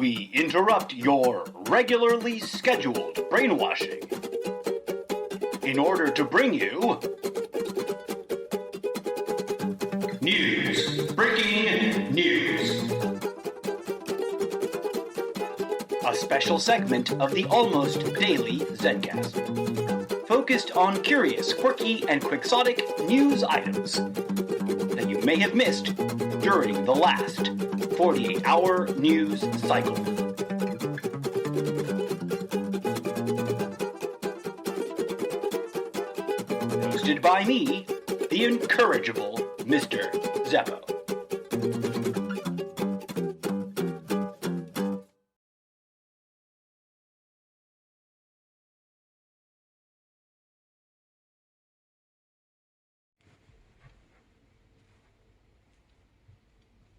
we interrupt your regularly scheduled brainwashing in order to bring you news. Breaking news. A special segment of the almost daily Zencast, focused on curious, quirky, and quixotic news items that you may have missed during the last 48-hour news cycle. Hosted by me, the incorrigible Mr. Zeppo.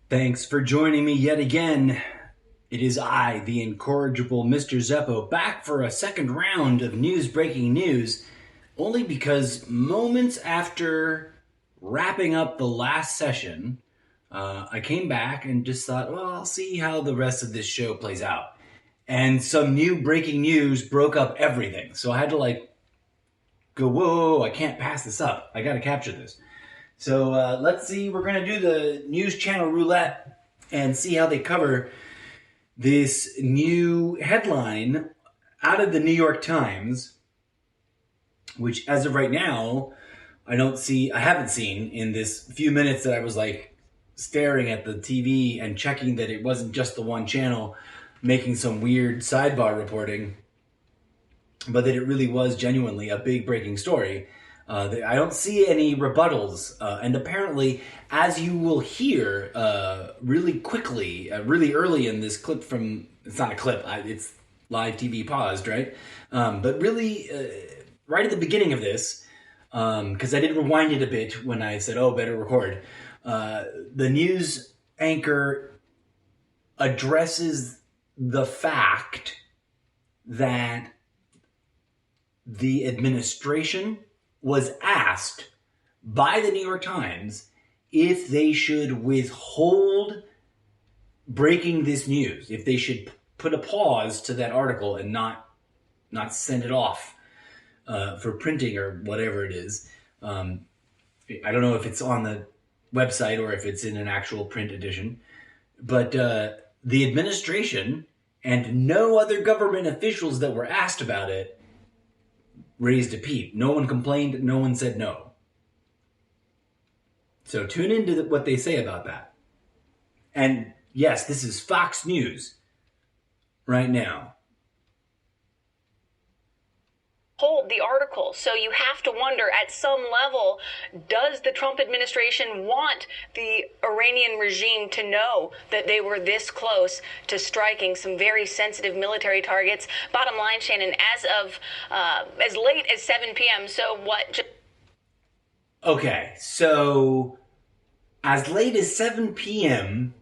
Thanks for joining me yet again. It is I, the incorrigible Mr. Zeppo, back for a second round of breaking news, only because moments after wrapping up the last session, I came back and just thought, well, I'll see how the rest of this show plays out. And some new breaking news broke up everything. So I had to go, whoa, I can't pass this up. I got to capture this. So let's see, we're going to do the news channel roulette and see how they cover this new headline out of the New York Times, which as of right now, I haven't seen in this few minutes that I was staring at the TV and checking that it wasn't just the one channel making some weird sidebar reporting, but that it really was genuinely a big breaking story. I don't see any rebuttals, and apparently, as you will hear really quickly, really early in this clip it's not a clip, it's live TV paused, right? But really, right at the beginning of this, because I did rewind it a bit when I said, oh, better record, the news anchor addresses the fact that the administration was asked by the New York Times if they should withhold breaking this news, if they should put a pause to that article and not send it off for printing or whatever it is. I don't know if it's on the website or if it's in an actual print edition, but the administration and no other government officials that were asked about it raised a peep. No one complained. No one said no. So tune into what they say about that. And yes, this is Fox News right now. Hold the article. So you have to wonder, at some level, does the Trump administration want the Iranian regime to know that they were this close to striking some very sensitive military targets? Bottom line, Shannon, as of as late as 7 p.m. So what? Okay, so as late as 7 p.m.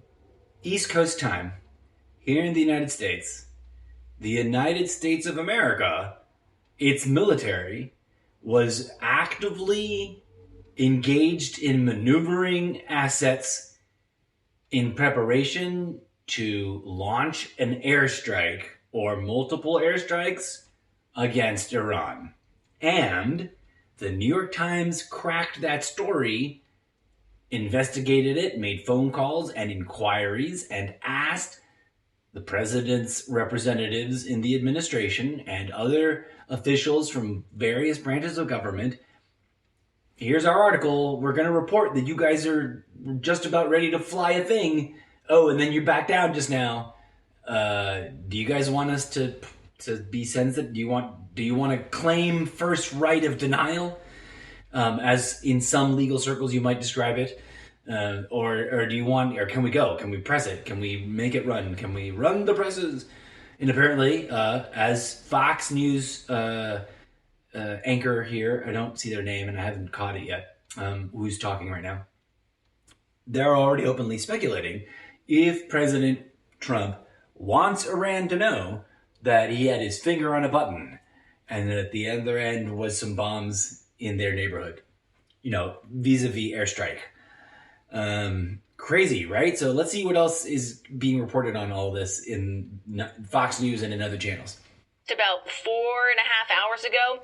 East Coast time here in the United States of America, its military was actively engaged in maneuvering assets in preparation to launch an airstrike or multiple airstrikes against Iran. And the New York Times cracked that story, investigated it, made phone calls and inquiries, and asked the president's representatives in the administration and other officials from various branches of government, here's our article. We're going to report that you guys are just about ready to fly a thing. Oh, and then you back down just now. Do you guys want us to be sensitive? Do you want to claim first right of denial, as in some legal circles you might describe it? Or do you want, or can we go? Can we press it? Can we make it run? Can we run the presses? And apparently, as Fox News anchor here, I don't see their name and I haven't caught it yet, who's talking right now, they're already openly speculating if President Trump wants Iran to know that he had his finger on a button and that at the other end was some bombs in their neighborhood, vis-a-vis airstrike. Crazy, right? So let's see what else is being reported on all this in Fox News and in other channels. About 4.5 hours ago,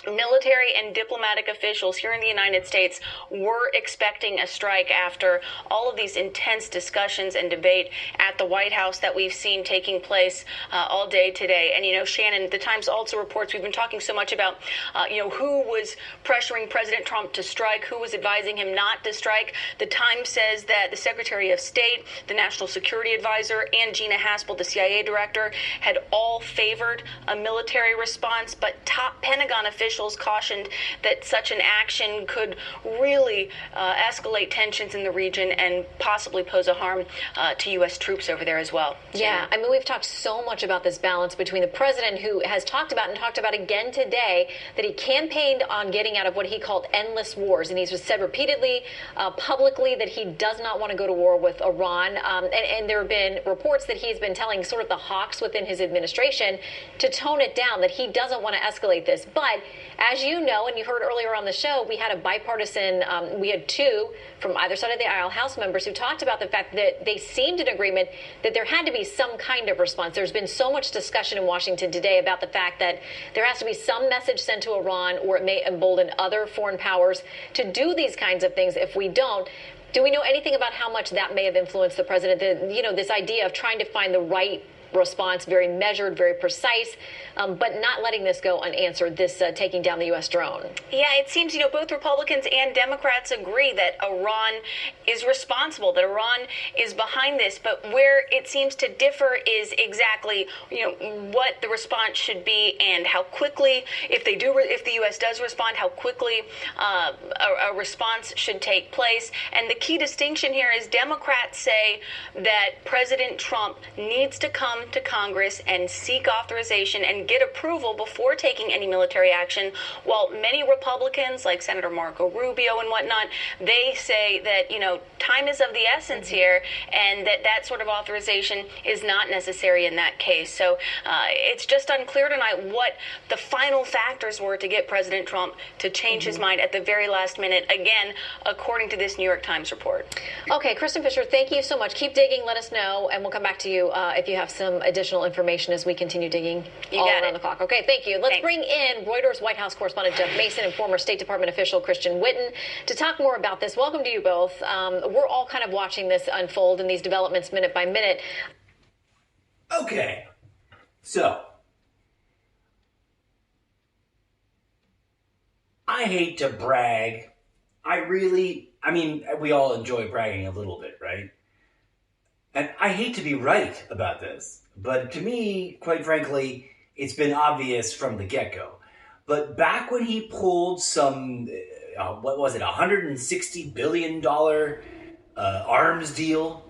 military and diplomatic officials here in the United States were expecting a strike after all of these intense discussions and debate at the White House that we've seen taking place all day today. And, Shannon, the Times also reports, we've been talking so much about, who was pressuring President Trump to strike, who was advising him not to strike. The Times says that the Secretary of State, the National Security Advisor, and Gina Haspel, the CIA director, had all favored a military response, but top Pentagon officials cautioned that such an action could really escalate tensions in the region and possibly pose a harm to U.S. troops over there as well. Yeah, I mean, we've talked so much about this balance between the president, who has talked about again today that he campaigned on getting out of what he called endless wars. And he's said repeatedly, publicly, that he does not want to go to war with Iran. And there have been reports that he's been telling sort of the hawks within his administration to tone it down, that he doesn't want to escalate this. But as you know, and you heard earlier on the show, we had a bipartisan, we had two from either side of the aisle, House members, who talked about the fact that they seemed in agreement that there had to be some kind of response. There's been so much discussion in Washington today about the fact that there has to be some message sent to Iran, or it may embolden other foreign powers to do these kinds of things. If we don't, do we know anything about how much that may have influenced the president? This idea of trying to find the right response, very measured, very precise, but not letting this go unanswered, this taking down the U.S. drone. Yeah, it seems, both Republicans and Democrats agree that Iran is responsible, that Iran is behind this. But where it seems to differ is exactly, what the response should be and how quickly, if the U.S. does respond, how quickly a response should take place. And the key distinction here is Democrats say that President Trump needs to come to Congress and seek authorization and get approval before taking any military action, while many Republicans, like Senator Marco Rubio and whatnot, they say that, time is of the essence here, and that sort of authorization is not necessary in that case. So it's just unclear tonight what the final factors were to get President Trump to change his mind at the very last minute, again, according to this New York Times report. Okay, Kristen Fisher, thank you so much. Keep digging, let us know, and we'll come back to you if you have some additional information as we continue digging all around the clock. Okay, thank you. Let's bring in Reuters White House correspondent Jeff Mason and former State Department official Christian Witten to talk more about this. Welcome to you both. We're all kind of watching this unfold and these developments minute by minute. Okay, so I hate to brag. We all enjoy bragging a little bit, right? And I hate to be right about this, but to me, quite frankly, it's been obvious from the get-go. But back when he pulled some, $160 billion arms deal,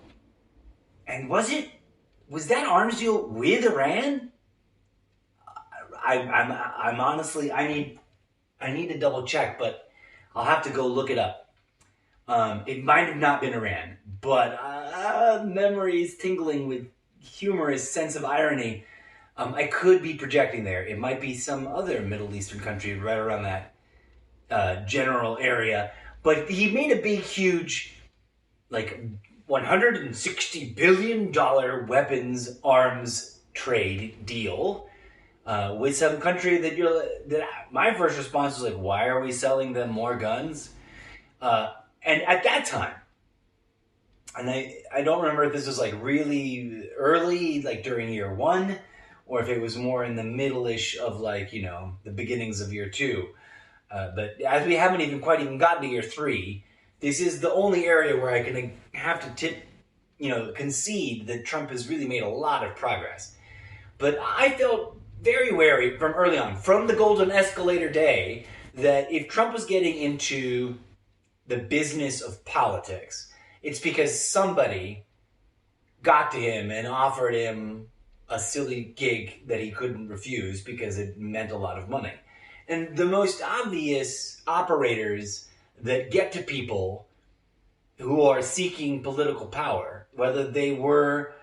and was that arms deal with Iran? I'm honestly, I need to double check, but I'll have to go look it up. It might have not been Iran, but memories tingling with humorous sense of irony. I could be projecting there. It might be some other Middle Eastern country right around that general area. But he made a big, huge, $160 billion weapons arms trade deal with some country that my first response was why are we selling them more guns? And at that time, and I don't remember if this was really early, during year one, or if it was more in the middle-ish of the beginnings of year two. But as we haven't even gotten to year three, this is the only area where I can have to concede that Trump has really made a lot of progress. But I felt very wary from early on, from the golden escalator day, that if Trump was getting into the business of politics, it's because somebody got to him and offered him a silly gig that he couldn't refuse because it meant a lot of money. And the most obvious operators that get to people who are seeking political power, whether they were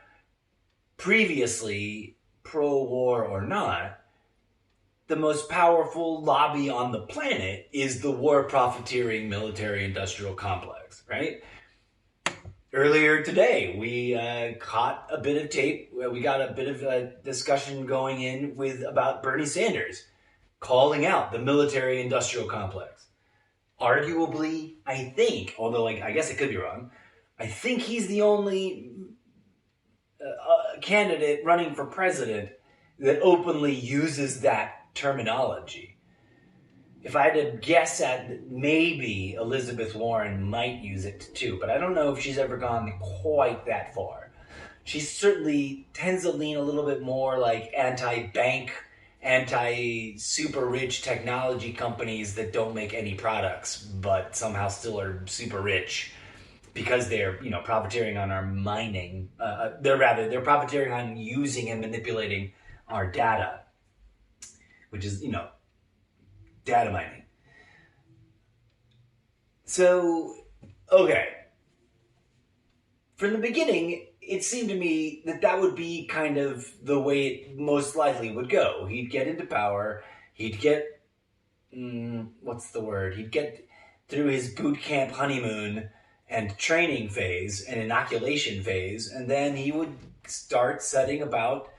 previously pro-war or not, the most powerful lobby on the planet is the war profiteering military-industrial complex, right? earlier today, we caught a bit of tape. We got a bit of a discussion going in about Bernie Sanders calling out the military-industrial complex. Arguably, I think, although I guess I could be wrong, I think he's the only candidate running for president that openly uses that terminology. If I had to guess at, maybe Elizabeth Warren might use it too, but I don't know if she's ever gone quite that far. She certainly tends to lean a little bit more like anti-bank, anti-super rich technology companies that don't make any products, but somehow still are super rich because they're, profiteering on our mining. They're profiteering on using and manipulating our data, which is, data mining. So, okay. From the beginning, it seemed to me that would be kind of the way it most likely would go. He'd get into power, he'd get, He'd get through his boot camp honeymoon and training phase and inoculation phase, and then he would start setting about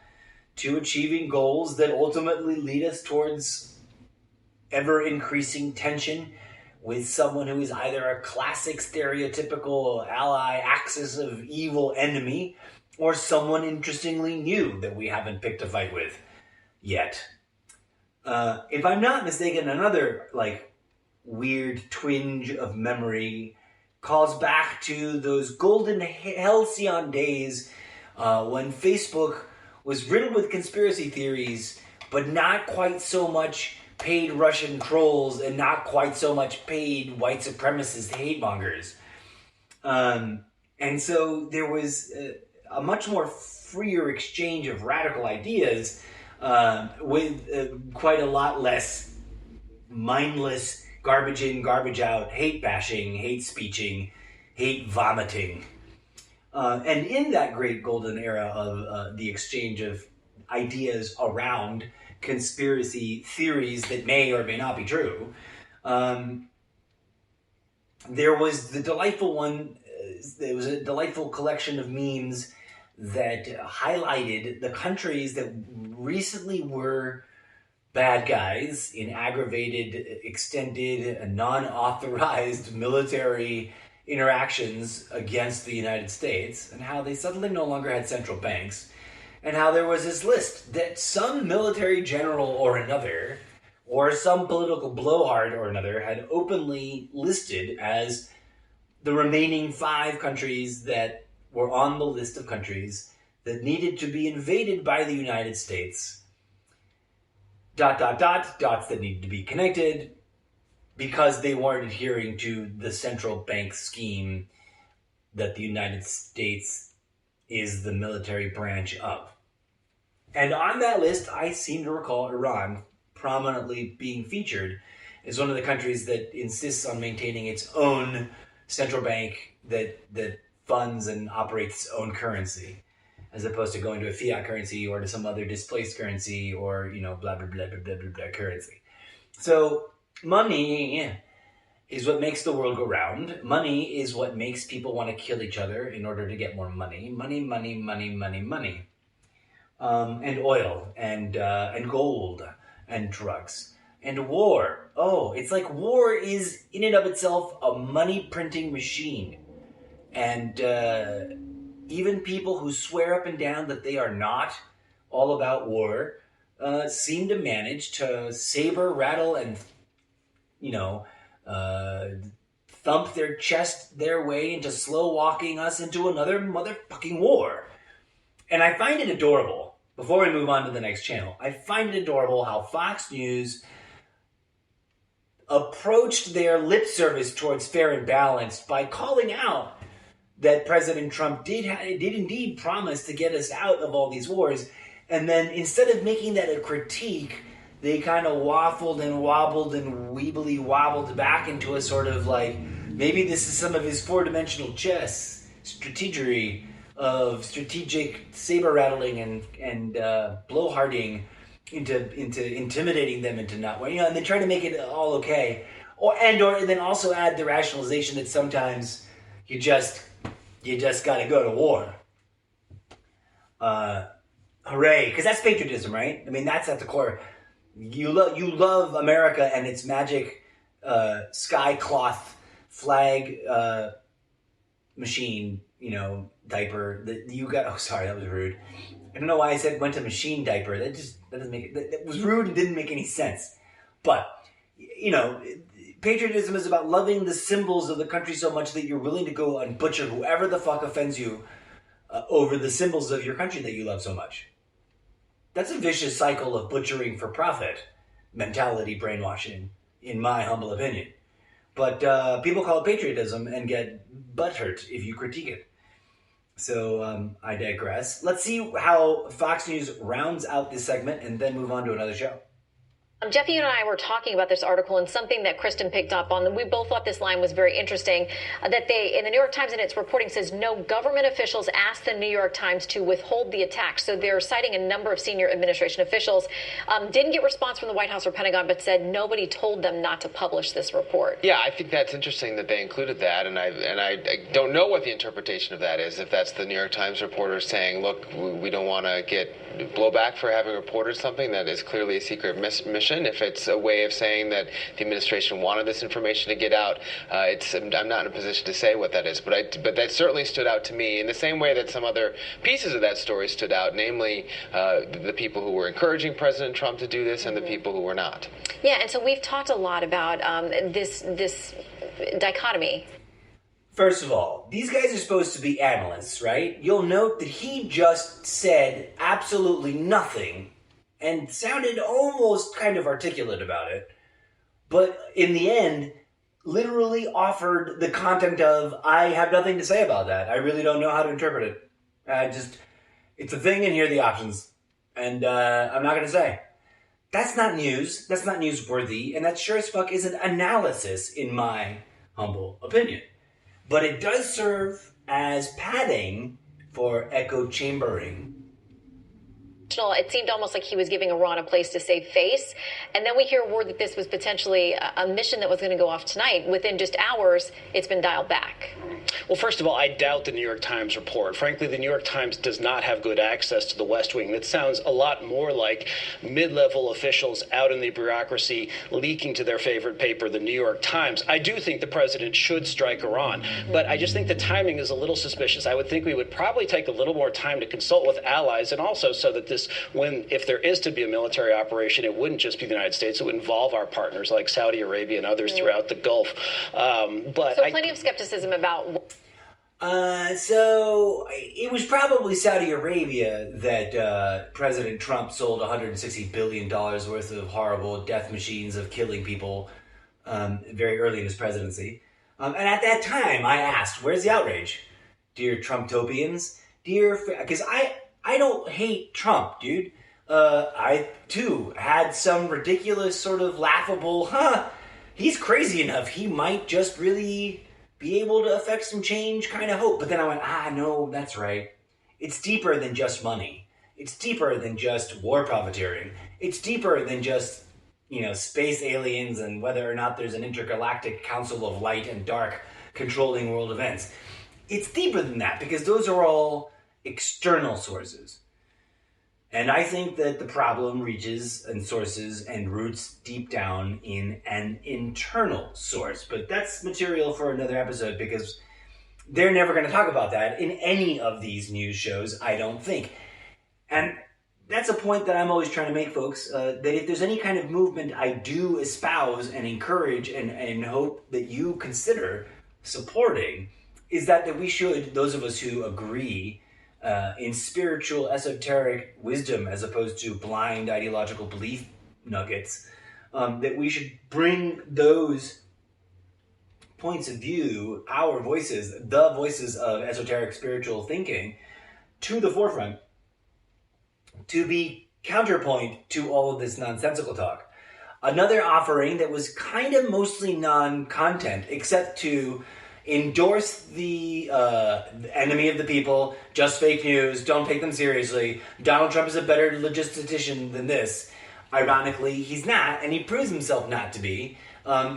to achieving goals that ultimately lead us towards ever-increasing tension with someone who is either a classic stereotypical ally axis of evil enemy or someone interestingly new that we haven't picked a fight with yet. If I'm not mistaken, another weird twinge of memory calls back to those golden halcyon days when Facebook was riddled with conspiracy theories, but not quite so much paid Russian trolls and not quite so much paid white supremacist hate mongers. And so there was a much more freer exchange of radical ideas with quite a lot less mindless garbage in, garbage out, hate bashing, hate speeching, hate vomiting. And in that great golden era of the exchange of ideas around conspiracy theories that may or may not be true, there was the delightful one. There was a delightful collection of memes that highlighted the countries that recently were bad guys in aggravated, extended, non-authorized military interactions against the United States, and how they suddenly no longer had central banks, and how there was this list that some military general or another, or some political blowhard or another, had openly listed as the remaining 5 countries that were on the list of countries that needed to be invaded by the United States. ... dots that needed to be connected because they weren't adhering to the central bank scheme that the United States is the military branch of. And on that list, I seem to recall Iran prominently being featured as one of the countries that insists on maintaining its own central bank that funds and operates its own currency, as opposed to going to a fiat currency or to some other displaced currency or, blah, blah, blah, blah, blah, blah, blah currency. So money is what makes the world go round. Money is what makes people want to kill each other in order to get more money. Money, money, money, money, money. And oil and gold and drugs and war. Oh, it's like war is in and of itself a money printing machine. And even people who swear up and down that they are not all about war seem to manage to saber, rattle, and, thump their chest their way into slow walking us into another motherfucking war. And I find it adorable, before we move on to the next channel, I find it adorable how Fox News approached their lip service towards fair and balanced by calling out that President Trump did indeed promise to get us out of all these wars. And then instead of making that a critique, they kind of waffled and wobbled and weebly wobbled back into a sort of maybe this is some of his 4-dimensional chess strategery of strategic saber rattling and blowharding into intimidating them into not, and then try to make it all okay, or then also add the rationalization that sometimes you just you just got to go to war. Hooray, because that's patriotism, right? I mean, that's at the core. You love America and its magic sky cloth flag machine, diaper that you got. Oh, sorry, that was rude. I don't know why I said went to machine diaper. That doesn't make it. That was rude and didn't make any sense. But patriotism is about loving the symbols of the country so much that you're willing to go and butcher whoever the fuck offends you over the symbols of your country that you love so much. That's a vicious cycle of butchering for profit mentality brainwashing, in my humble opinion. But people call it patriotism and get butthurt if you critique it. So I digress. Let's see how Fox News rounds out this segment and then move on to another show. Jeffy and I were talking about this article and something that Kristen picked up on. We both thought this line was very interesting, that in the New York Times in its reporting says no government officials asked the New York Times to withhold the attack. So they're citing a number of senior administration officials. Didn't get response from the White House or Pentagon, but said nobody told them not to publish this report. Yeah, I think that's interesting that they included that, and I don't know what the interpretation of that is. If that's the New York Times reporter saying, look, we don't want to get blowback for having reported something that is clearly a secret mission. If it's a way of saying that the administration wanted this information to get out, I'm not in a position to say what that is. But that certainly stood out to me in the same way that some other pieces of that story stood out, namely the people who were encouraging President Trump to do this and the people who were not. Yeah, and so we've talked a lot about this dichotomy. First of all, these guys are supposed to be analysts, right? You'll note that he just said absolutely nothing and sounded almost kind of articulate about it. But in the end, literally offered the content of, I have nothing to say about that. I really don't know how to interpret it. It's a thing and here are the options. And I'm not going to say. That's not news. That's not newsworthy. And that sure as fuck isn't analysis, in my humble opinion. But it does serve as padding for echo chambering. It seemed almost like he was giving Iran a place to save face. And then we hear word that this was potentially a mission that was going to go off tonight. Within just hours, it's been dialed back. Well, first of all, I doubt the New York Times report. Frankly, the New York Times does not have good access to the West Wing. That sounds a lot more like mid-level officials out in the bureaucracy leaking to their favorite paper, the New York Times. I do think the president should strike Iran, but I just think the timing is a little suspicious. I would think we would probably take a little more time to consult with allies, and also so that if there is to be a military operation, it wouldn't just be the United States. It would involve our partners like Saudi Arabia and others throughout the Gulf. So plenty of skepticism about... So it was probably Saudi Arabia that President Trump sold $160 billion worth of horrible death machines of killing people very early in his presidency. And at that time, I asked, where's the outrage? Dear Trumptopians? Because I don't hate Trump, dude. I, too, had some ridiculous sort of laughable, he's crazy enough. He might just really be able to affect some change kind of hope. But then I went, no, that's right. It's deeper than just money. It's deeper than just war profiteering. It's deeper than just, space aliens and whether or not there's an intergalactic council of light and dark controlling world events. It's deeper than that because those are all external sources. And I think that the problem reaches and sources and roots deep down in an internal source. But that's material for another episode because they're never going to talk about that in any of these news shows, I don't think. And that's a point that I'm always trying to make, folks, that if there's any kind of movement I do espouse and encourage and hope that you consider supporting, is that we should, those of us who agree in spiritual, esoteric wisdom as opposed to blind ideological belief nuggets, that we should bring those points of view, our voices, the voices of esoteric spiritual thinking, to the forefront to be counterpoint to all of this nonsensical talk. Another offering that was kind of mostly non-content, except to endorse the enemy of the people, just fake news, don't take them seriously. Donald Trump is a better logistician than this. Ironically, he's not, and he proves himself not to be.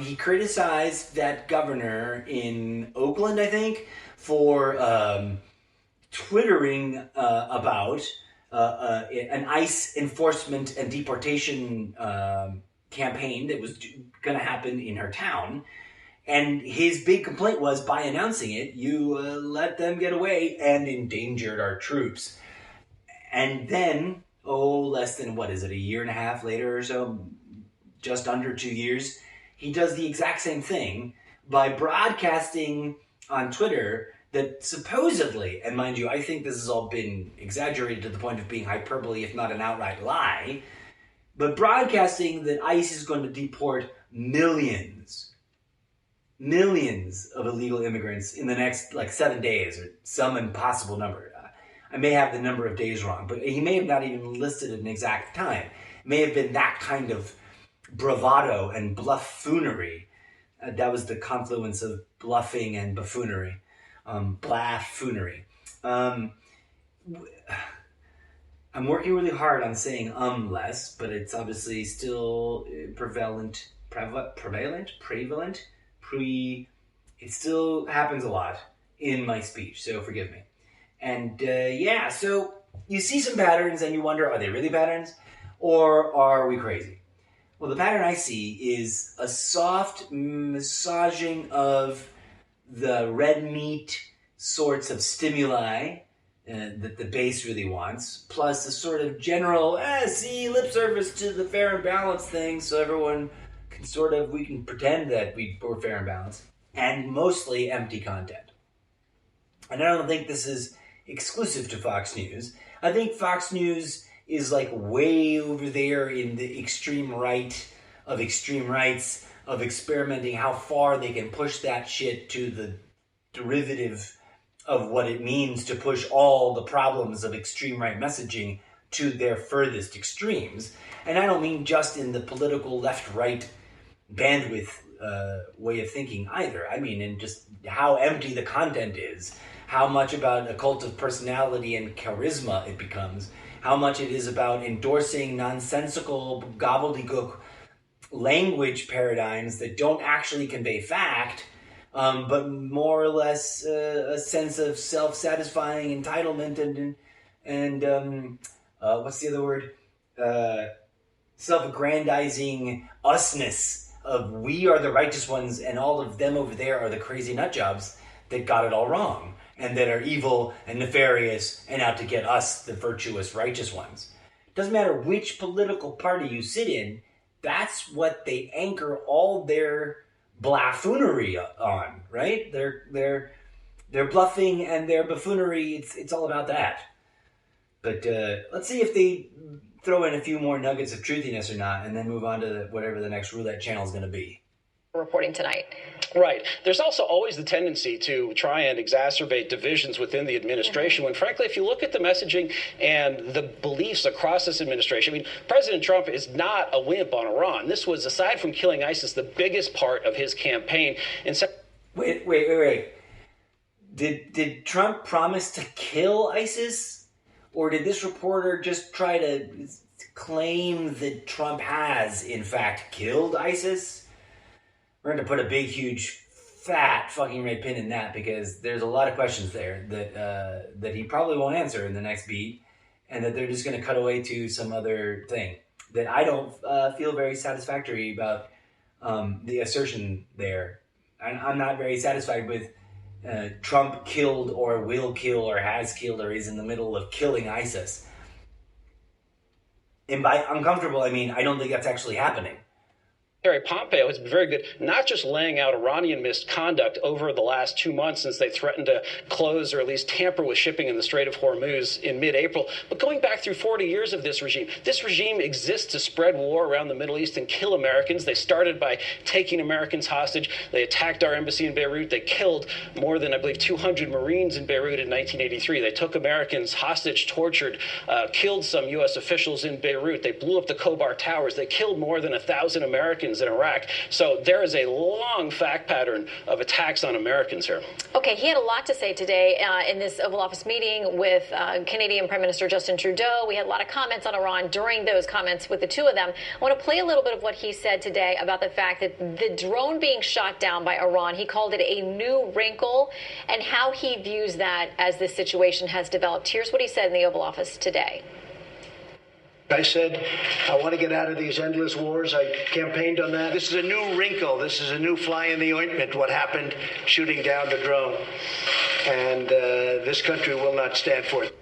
He criticized that governor in Oakland, I think, for twittering about an ICE enforcement and deportation campaign that was going to happen in her town. And his big complaint was, by announcing it, you let them get away and endangered our troops. And then, less than, a year and a half later or so, just under 2 years, he does the exact same thing by broadcasting on Twitter that supposedly, and mind you, I think this has all been exaggerated to the point of being hyperbole, if not an outright lie, but broadcasting that ICE is going to deport millions of illegal immigrants in the next 7 days, or some impossible number. I may have the number of days wrong, but he may have not even listed an exact time. It may have been that kind of bravado and buffoonery. That was the confluence of bluffing and buffoonery. Blaffoonery. I'm working really hard on saying less, but it's obviously still prevalent. It still happens a lot in my speech, so forgive me. And so you see some patterns and you wonder, are they really patterns? Or are we crazy? Well, the pattern I see is a soft massaging of the red meat sorts of stimuli that the base really wants, plus a sort of general, lip service to the fair and balanced thing, so everyone can we can pretend that we're fair and balanced, and mostly empty content. And I don't think this is exclusive to Fox News. I think Fox News is way over there in the extreme right of extreme rights, of experimenting how far they can push that shit to the derivative of what it means to push all the problems of extreme right messaging to their furthest extremes. And I don't mean just in the political left-right bandwidth way of thinking either. I mean in just how empty the content is, how much about a cult of personality and charisma it becomes, how much it is about endorsing nonsensical gobbledygook language paradigms that don't actually convey fact, but more or less a sense of self-satisfying entitlement and what's the other word? Self-aggrandizing usness of we are the righteous ones and all of them over there are the crazy nutjobs that got it all wrong and that are evil and nefarious and out to get us, the virtuous, righteous ones. Doesn't matter which political party you sit in, that's what they anchor all their buffoonery on, right? Their bluffing and their buffoonery, it's all about that. But let's see if they throw in a few more nuggets of truthiness or not, and then move on to whatever the next roulette channel is going to be. Reporting tonight. Right. There's also always the tendency to try and exacerbate divisions within the administration when, frankly, if you look at the messaging and the beliefs across this administration, I mean, President Trump is not a wimp on Iran. This was, aside from killing ISIS, the biggest part of his campaign. Wait. Did Trump promise to kill ISIS? Or did this reporter just try to claim that Trump has, in fact, killed ISIS? We're going to put a big, huge, fat fucking red pin in that because there's a lot of questions there that he probably won't answer in the next beat, and that they're just going to cut away to some other thing that I don't feel very satisfactory about the assertion there. I'm not very satisfied with Trump killed or will kill or has killed or is in the middle of killing ISIS. And by uncomfortable, I mean I don't think that's actually happening. Secretary Pompeo has been very good, not just laying out Iranian misconduct over the last 2 months since they threatened to close or at least tamper with shipping in the Strait of Hormuz in mid-April, but going back through 40 years of this regime. This regime exists to spread war around the Middle East and kill Americans. They started by taking Americans hostage. They attacked our embassy in Beirut. They killed more than, I believe, 200 Marines in Beirut in 1983. They took Americans hostage, tortured, killed some U.S. officials in Beirut. They blew up the Khobar Towers. They killed more than 1,000 Americans Americans in Iraq. So there is a long fact pattern of attacks on Americans here. Okay, he had a lot to say today in this Oval Office meeting with Canadian Prime Minister Justin Trudeau. We had a lot of comments on Iran during those comments with the two of them. I want to play a little bit of what he said today about the fact that the drone being shot down by Iran, he called it a new wrinkle, and how he views that as this situation has developed. Here's what he said in the Oval Office today. I said, I want to get out of these endless wars. I campaigned on that. This is a new wrinkle. This is a new fly in the ointment, what happened shooting down the drone. And this country will not stand for it.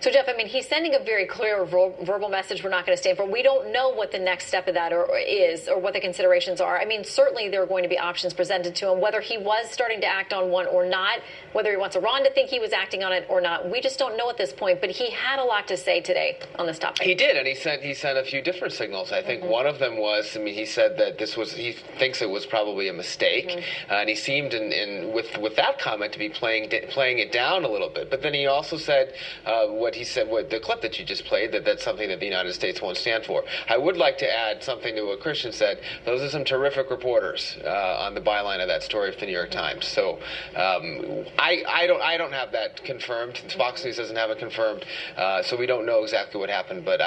So, Jeff, I mean, he's sending a very clear verbal message we're not going to stand for. We don't know what the next step of that is or what the considerations are. I mean, certainly there are going to be options presented to him, whether he was starting to act on one or not, whether he wants Iran to think he was acting on it or not. We just don't know at this point. But he had a lot to say today on this topic. He did, and he sent a few different signals. I think one of them was, I mean, he said that he thinks it was probably a mistake, and he seemed with that comment to be playing it down a little bit. But then he also said what he said with the clip that you just played, that's something that the United States won't stand for. I would like to add something to what Christian said. Those are some terrific reporters on the byline of that story for the New York Times. So I don't have that confirmed. Fox News doesn't have it confirmed, so we don't know exactly what happened. But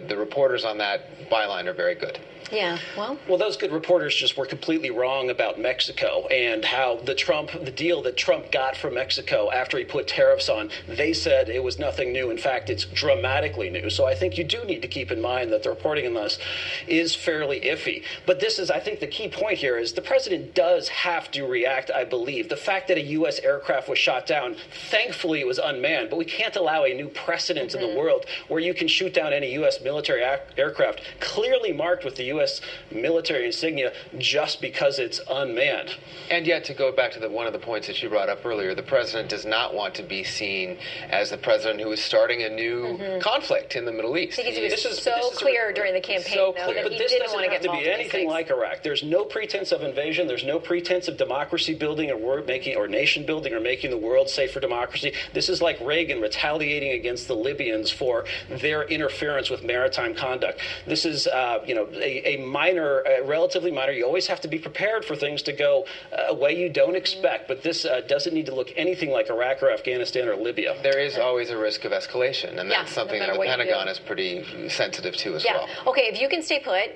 the reporters on that byline are very good. Yeah, well, those good reporters just were completely wrong about Mexico and how the deal that Trump got from Mexico after he put tariffs on, they said it was nothing new. In fact, it's dramatically new. So I think you do need to keep in mind that the reporting on this is fairly iffy. But this is, I think, the key point here is the president does have to react, I believe. The fact that a U.S. aircraft was shot down, thankfully it was unmanned, but we can't allow a new precedent in the world where you can shoot down any U.S. military aircraft clearly marked with the U.S. military insignia just because it's unmanned. And yet, to go back to one of the points that you brought up earlier, the president does not want to be seen as the president who is starting a new conflict in the Middle East. This is so clear during the campaign, though, that but he this didn't doesn't want to have get to be anything like Iraq. There's no pretense of invasion. There's no pretense of democracy building or nation building or making the world safe for democracy. This is like Reagan retaliating against the Libyans for their interference with maritime conduct. This is a minor, relatively minor. You always have to be prepared for things to go a way you don't expect. But this doesn't need to look anything like Iraq or Afghanistan or Libya. There is always a risk of escalation, and that's something that the Pentagon is pretty sensitive to as well. Okay, if you can stay put.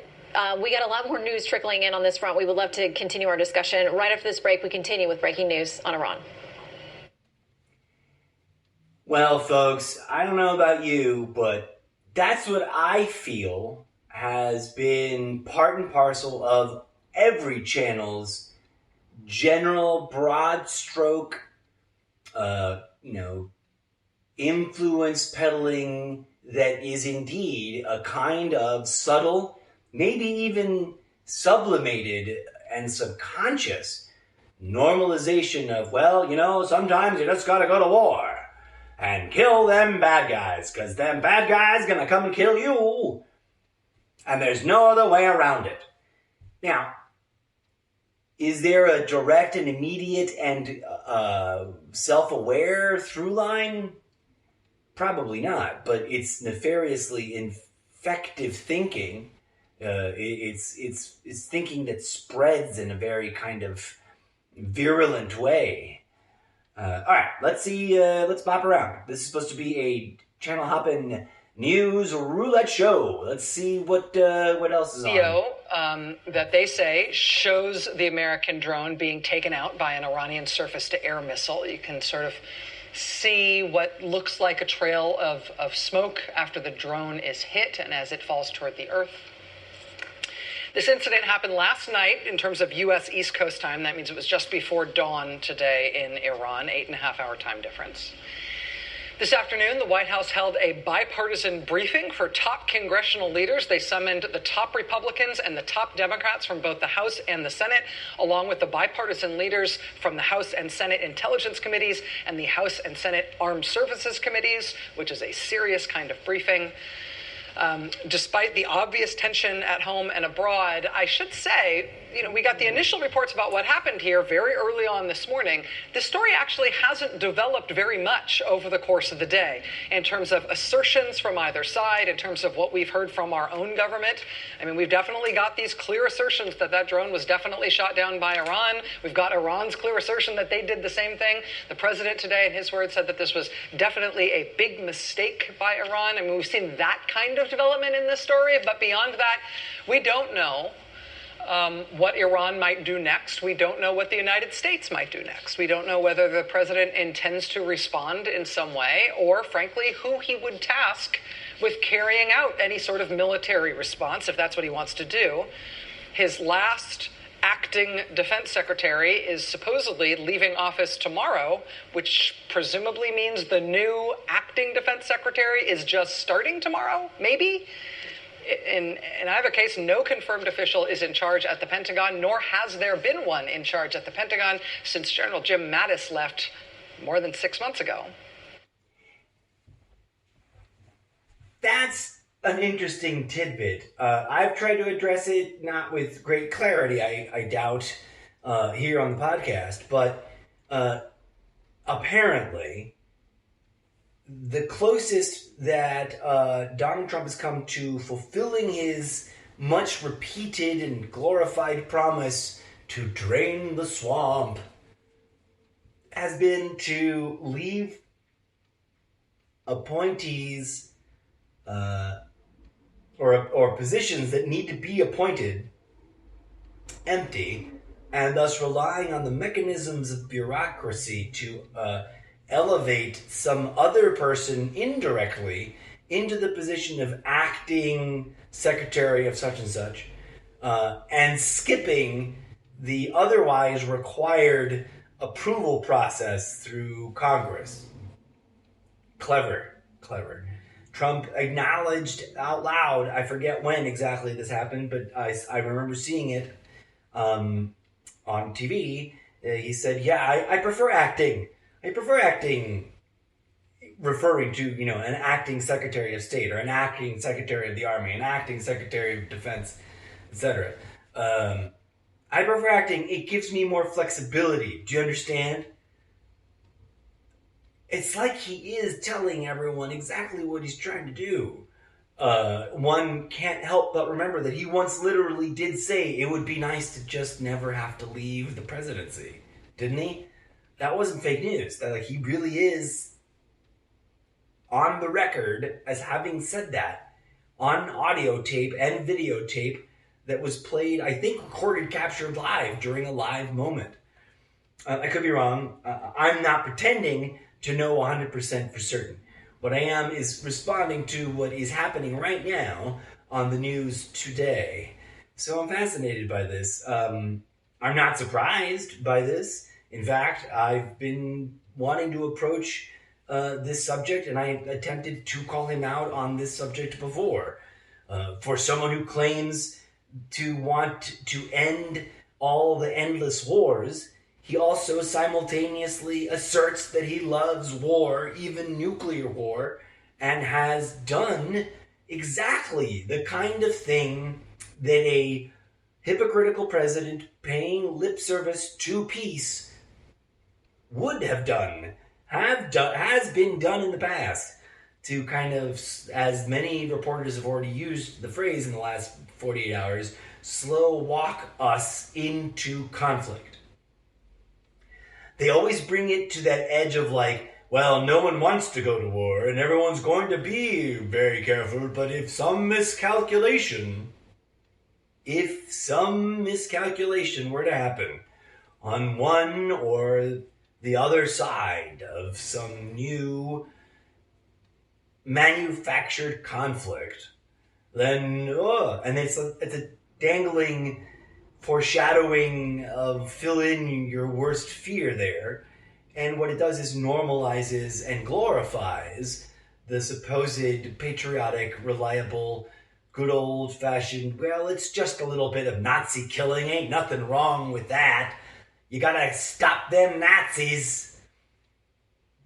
We got a lot more news trickling in on this front. We would love to continue our discussion. Right after this break, we continue with breaking news on Iran. Well, folks, I don't know about you, but that's what I feel has been part and parcel of every channel's general broad stroke, influence peddling that is indeed a kind of subtle, maybe even sublimated and subconscious normalization of, sometimes you just gotta go to war and kill them bad guys, because them bad guys gonna come and kill you. And there's no other way around it. Now, is there a direct and immediate and self-aware through line? Probably not, but it's nefariously infective thinking. It's thinking that spreads in a very kind of virulent way. All right, let's bop around. This is supposed to be a channel hopping news roulette show. Let's see what else is on. Video that they say shows the American drone being taken out by an Iranian surface-to-air missile. You can sort of see what looks like a trail of smoke after the drone is hit and as it falls toward the earth. This incident happened last night in terms of U.S. East Coast time. That means it was just before dawn today in Iran, 8.5-hour time difference. This afternoon, the White House held a bipartisan briefing for top congressional leaders. They summoned the top Republicans and the top Democrats from both the House and the Senate, along with the bipartisan leaders from the House and Senate Intelligence Committees and the House and Senate Armed Services Committees, which is a serious kind of briefing. Despite the obvious tension at home and abroad, I should say we got the initial reports about what happened here very early on this morning. The story actually hasn't developed very much over the course of the day in terms of assertions from either side, in terms of what we've heard from our own government. I mean, we've definitely got these clear assertions that that drone was definitely shot down by Iran. We've got Iran's clear assertion that they did the same thing. The president today, in his words, said that this was definitely a big mistake by Iran. I mean, we've seen that kind of development in this story, but beyond that, we don't know what Iran might do next. We don't know what the United States might do next. We don't know whether the president intends to respond in some way or, frankly, who he would task with carrying out any sort of military response, if that's what he wants to do. His last acting defense secretary is supposedly leaving office tomorrow, which presumably means the new acting defense secretary is just starting tomorrow, maybe? In either case, no confirmed official is in charge at the Pentagon, nor has there been one in charge at the Pentagon since General Jim Mattis left more than 6 months ago. That's an interesting tidbit. I've tried to address it, not with great clarity, I doubt, here on the podcast, but apparently the closest that Donald Trump has come to fulfilling his much repeated and glorified promise to drain the swamp has been to leave appointees or positions that need to be appointed empty, and thus relying on the mechanisms of bureaucracy to elevate some other person indirectly into the position of acting secretary of such and such, and skipping the otherwise required approval process through Congress. Clever. Trump acknowledged out loud, I forget when exactly this happened, but I remember seeing it on TV. He said, yeah, I prefer acting. Referring to, an acting Secretary of State or an acting Secretary of the Army, an acting Secretary of Defense, etc. I prefer acting. It gives me more flexibility. Do you understand? It's like he is telling everyone exactly what he's trying to do. One can't help but remember that he once literally did say it would be nice to just never have to leave the presidency. Didn't he? That wasn't fake news. That, he really is on the record as having said that on audio tape and videotape that was played, I think recorded, captured live during a live moment. I could be wrong. I'm not pretending to know 100% for certain. What I am is responding to what is happening right now on the news today. So I'm fascinated by this. I'm not surprised by this. In fact, I've been wanting to approach this subject, and I attempted to call him out on this subject before. For someone who claims to want to end all the endless wars, he also simultaneously asserts that he loves war, even nuclear war, and has done exactly the kind of thing that a hypocritical president paying lip service to peace would have done, has been done in the past, to kind of, as many reporters have already used the phrase in the last 48 hours, slow walk us into conflict. They always bring it to that edge of well, no one wants to go to war, and everyone's going to be very careful, but if some miscalculation were to happen on one or the other side of some new manufactured conflict, then, and it's a dangling foreshadowing of fill in your worst fear there. And what it does is normalizes and glorifies the supposed patriotic, reliable, good old-fashioned, well, it's just a little bit of Nazi killing. Ain't nothing wrong with that. You gotta stop them Nazis.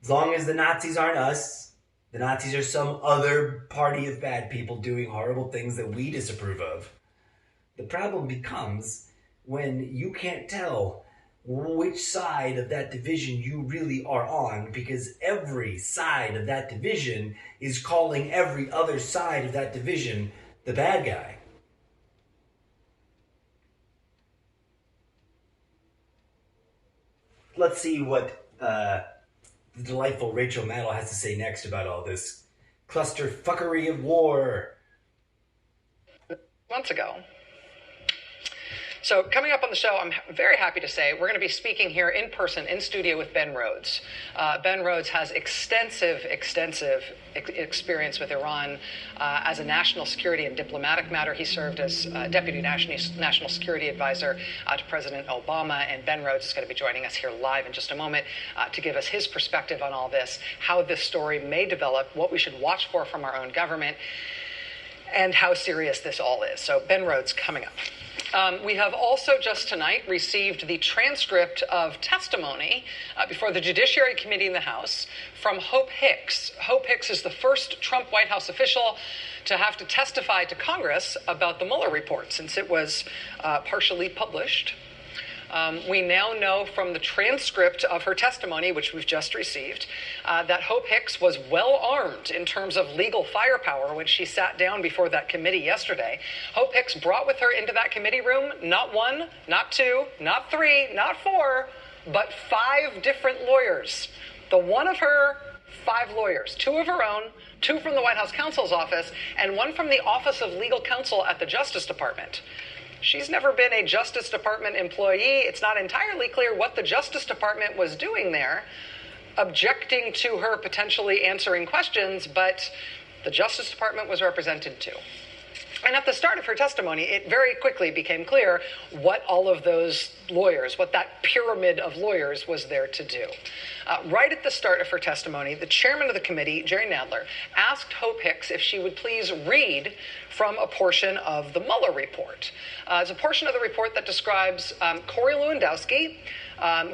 As long as the Nazis aren't us, the Nazis are some other party of bad people doing horrible things that we disapprove of. The problem becomes when you can't tell which side of that division you really are on, because every side of that division is calling every other side of that division the bad guy. Let's see what the delightful Rachel Maddow has to say next about all this cluster fuckery of war. Months ago. So coming up on the show, I'm very happy to say we're going to be speaking here in person, in studio with Ben Rhodes. Ben Rhodes has extensive experience with Iran as a national security and diplomatic matter. He served as Deputy National Security Advisor to President Obama, and Ben Rhodes is going to be joining us here live in just a moment to give us his perspective on all this, how this story may develop, what we should watch for from our own government, and how serious this all is. So Ben Rhodes coming up. We have also just tonight received the transcript of testimony before the Judiciary Committee in the House from Hope Hicks. Hope Hicks is the first Trump White House official to have to testify to Congress about the Mueller report since it was partially published. We now know from the transcript of her testimony, which we've just received, that Hope Hicks was well armed in terms of legal firepower when she sat down before that committee yesterday. Hope Hicks brought with her into that committee room not one, not two, not three, not four, but 5 different lawyers. The one of her 5 lawyers, 2 of her own, 2 from the White House counsel's office, and 1 from the Office of Legal Counsel at the Justice Department. She's never been a Justice Department employee. It's not entirely clear what the Justice Department was doing there, objecting to her potentially answering questions, but the Justice Department was represented too. And at the start of her testimony, it very quickly became clear what all of those lawyers, what that pyramid of lawyers was there to do. Right at the start of her testimony, the chairman of the committee, Jerry Nadler, asked Hope Hicks if she would please read from a portion of the Mueller report. It's a portion of the report that describes Corey Lewandowski,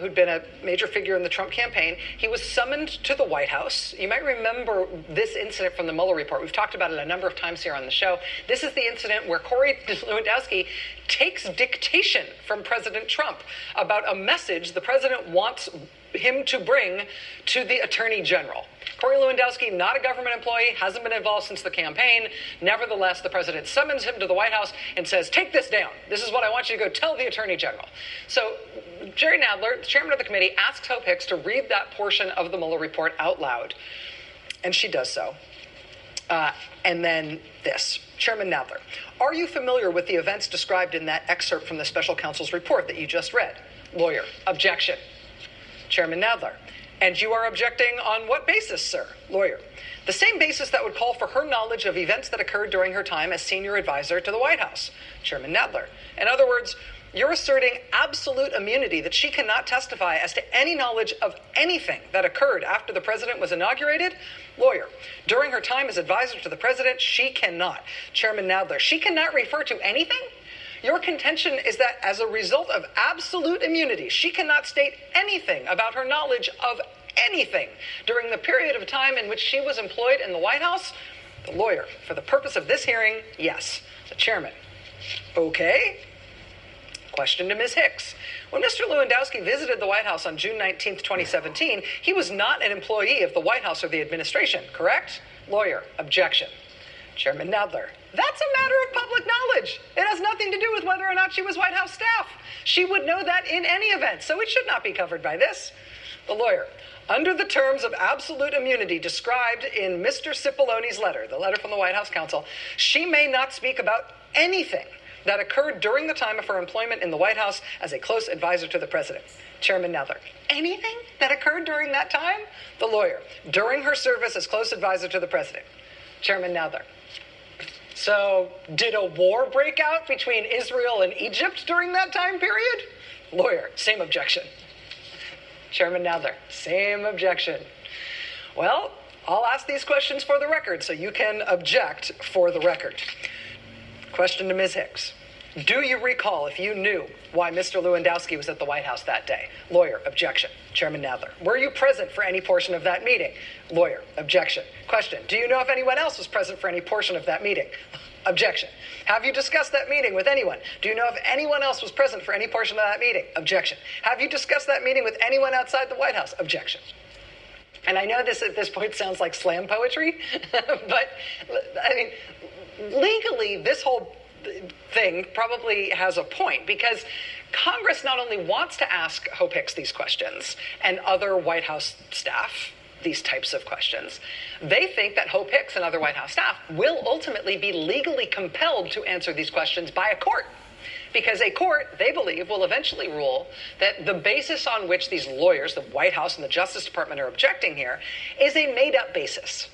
who'd been a major figure in the Trump campaign. He was summoned to the White House. You might remember this incident from the Mueller report. We've talked about it a number of times here on the show. This is the incident where Corey Lewandowski takes dictation from President Trump about a message the president wants him to bring to the Attorney General. Corey Lewandowski, not a government employee, hasn't been involved since the campaign. Nevertheless, the president summons him to the White House and says, take this down. This is what I want you to go tell the Attorney General. So Jerry Nadler, the chairman of the committee, asks Hope Hicks to read that portion of the Mueller report out loud. And she does so. And then this. Chairman Nadler, are you familiar with the events described in that excerpt from the special counsel's report that you just read? Lawyer, objection. Chairman Nadler, and you are objecting on what basis, sir? Lawyer, the same basis that would call for her knowledge of events that occurred during her time as senior advisor to the White House. Chairman Nadler, in other words, you're asserting absolute immunity that she cannot testify as to any knowledge of anything that occurred after the president was inaugurated? Lawyer, during her time as advisor to the president, she cannot. Chairman Nadler, she cannot refer to anything? Your contention is that as a result of absolute immunity, she cannot state anything about her knowledge of anything during the period of time in which she was employed in the White House? The lawyer, for the purpose of this hearing, yes. The chairman, okay. Question to Ms. Hicks. When Mr. Lewandowski visited the White House on June 19th, 2017, he was not an employee of the White House or the administration, correct? Lawyer, objection. Chairman Nadler, that's a matter of public knowledge. It has nothing to do with whether or not she was White House staff. She would know that in any event, so it should not be covered by this. The lawyer, under the terms of absolute immunity described in Mr. Cipolloni's letter, the letter from the White House counsel, she may not speak about anything that occurred during the time of her employment in the White House as a close advisor to the president. Chairman Nadler, anything that occurred during that time? The lawyer, during her service as close advisor to the president. Chairman Nadler, so did a war break out between Israel and Egypt during that time period? Lawyer, same objection. Chairman Nadler, same objection. Well, I'll ask these questions for the record so you can object for the record. Question to Ms. Hicks. Do you recall if you knew why Mr. Lewandowski was at the White House that day? Lawyer, objection. Chairman Nadler, were you present for any portion of that meeting? Lawyer, objection. Question, do you know if anyone else was present for any portion of that meeting? Objection. Have you discussed that meeting with anyone? Do you know if anyone else was present for any portion of that meeting? Objection. Have you discussed that meeting with anyone outside the White House? Objection. And I know this at this point sounds like slam poetry, but I mean, legally, this whole thing probably has a point, because Congress not only wants to ask Hope Hicks these questions and other White House staff these types of questions, they think that Hope Hicks and other White House staff will ultimately be legally compelled to answer these questions by a court. Because a court, they believe, will eventually rule that the basis on which these lawyers, the White House and the Justice Department, are objecting here is a made-up basis.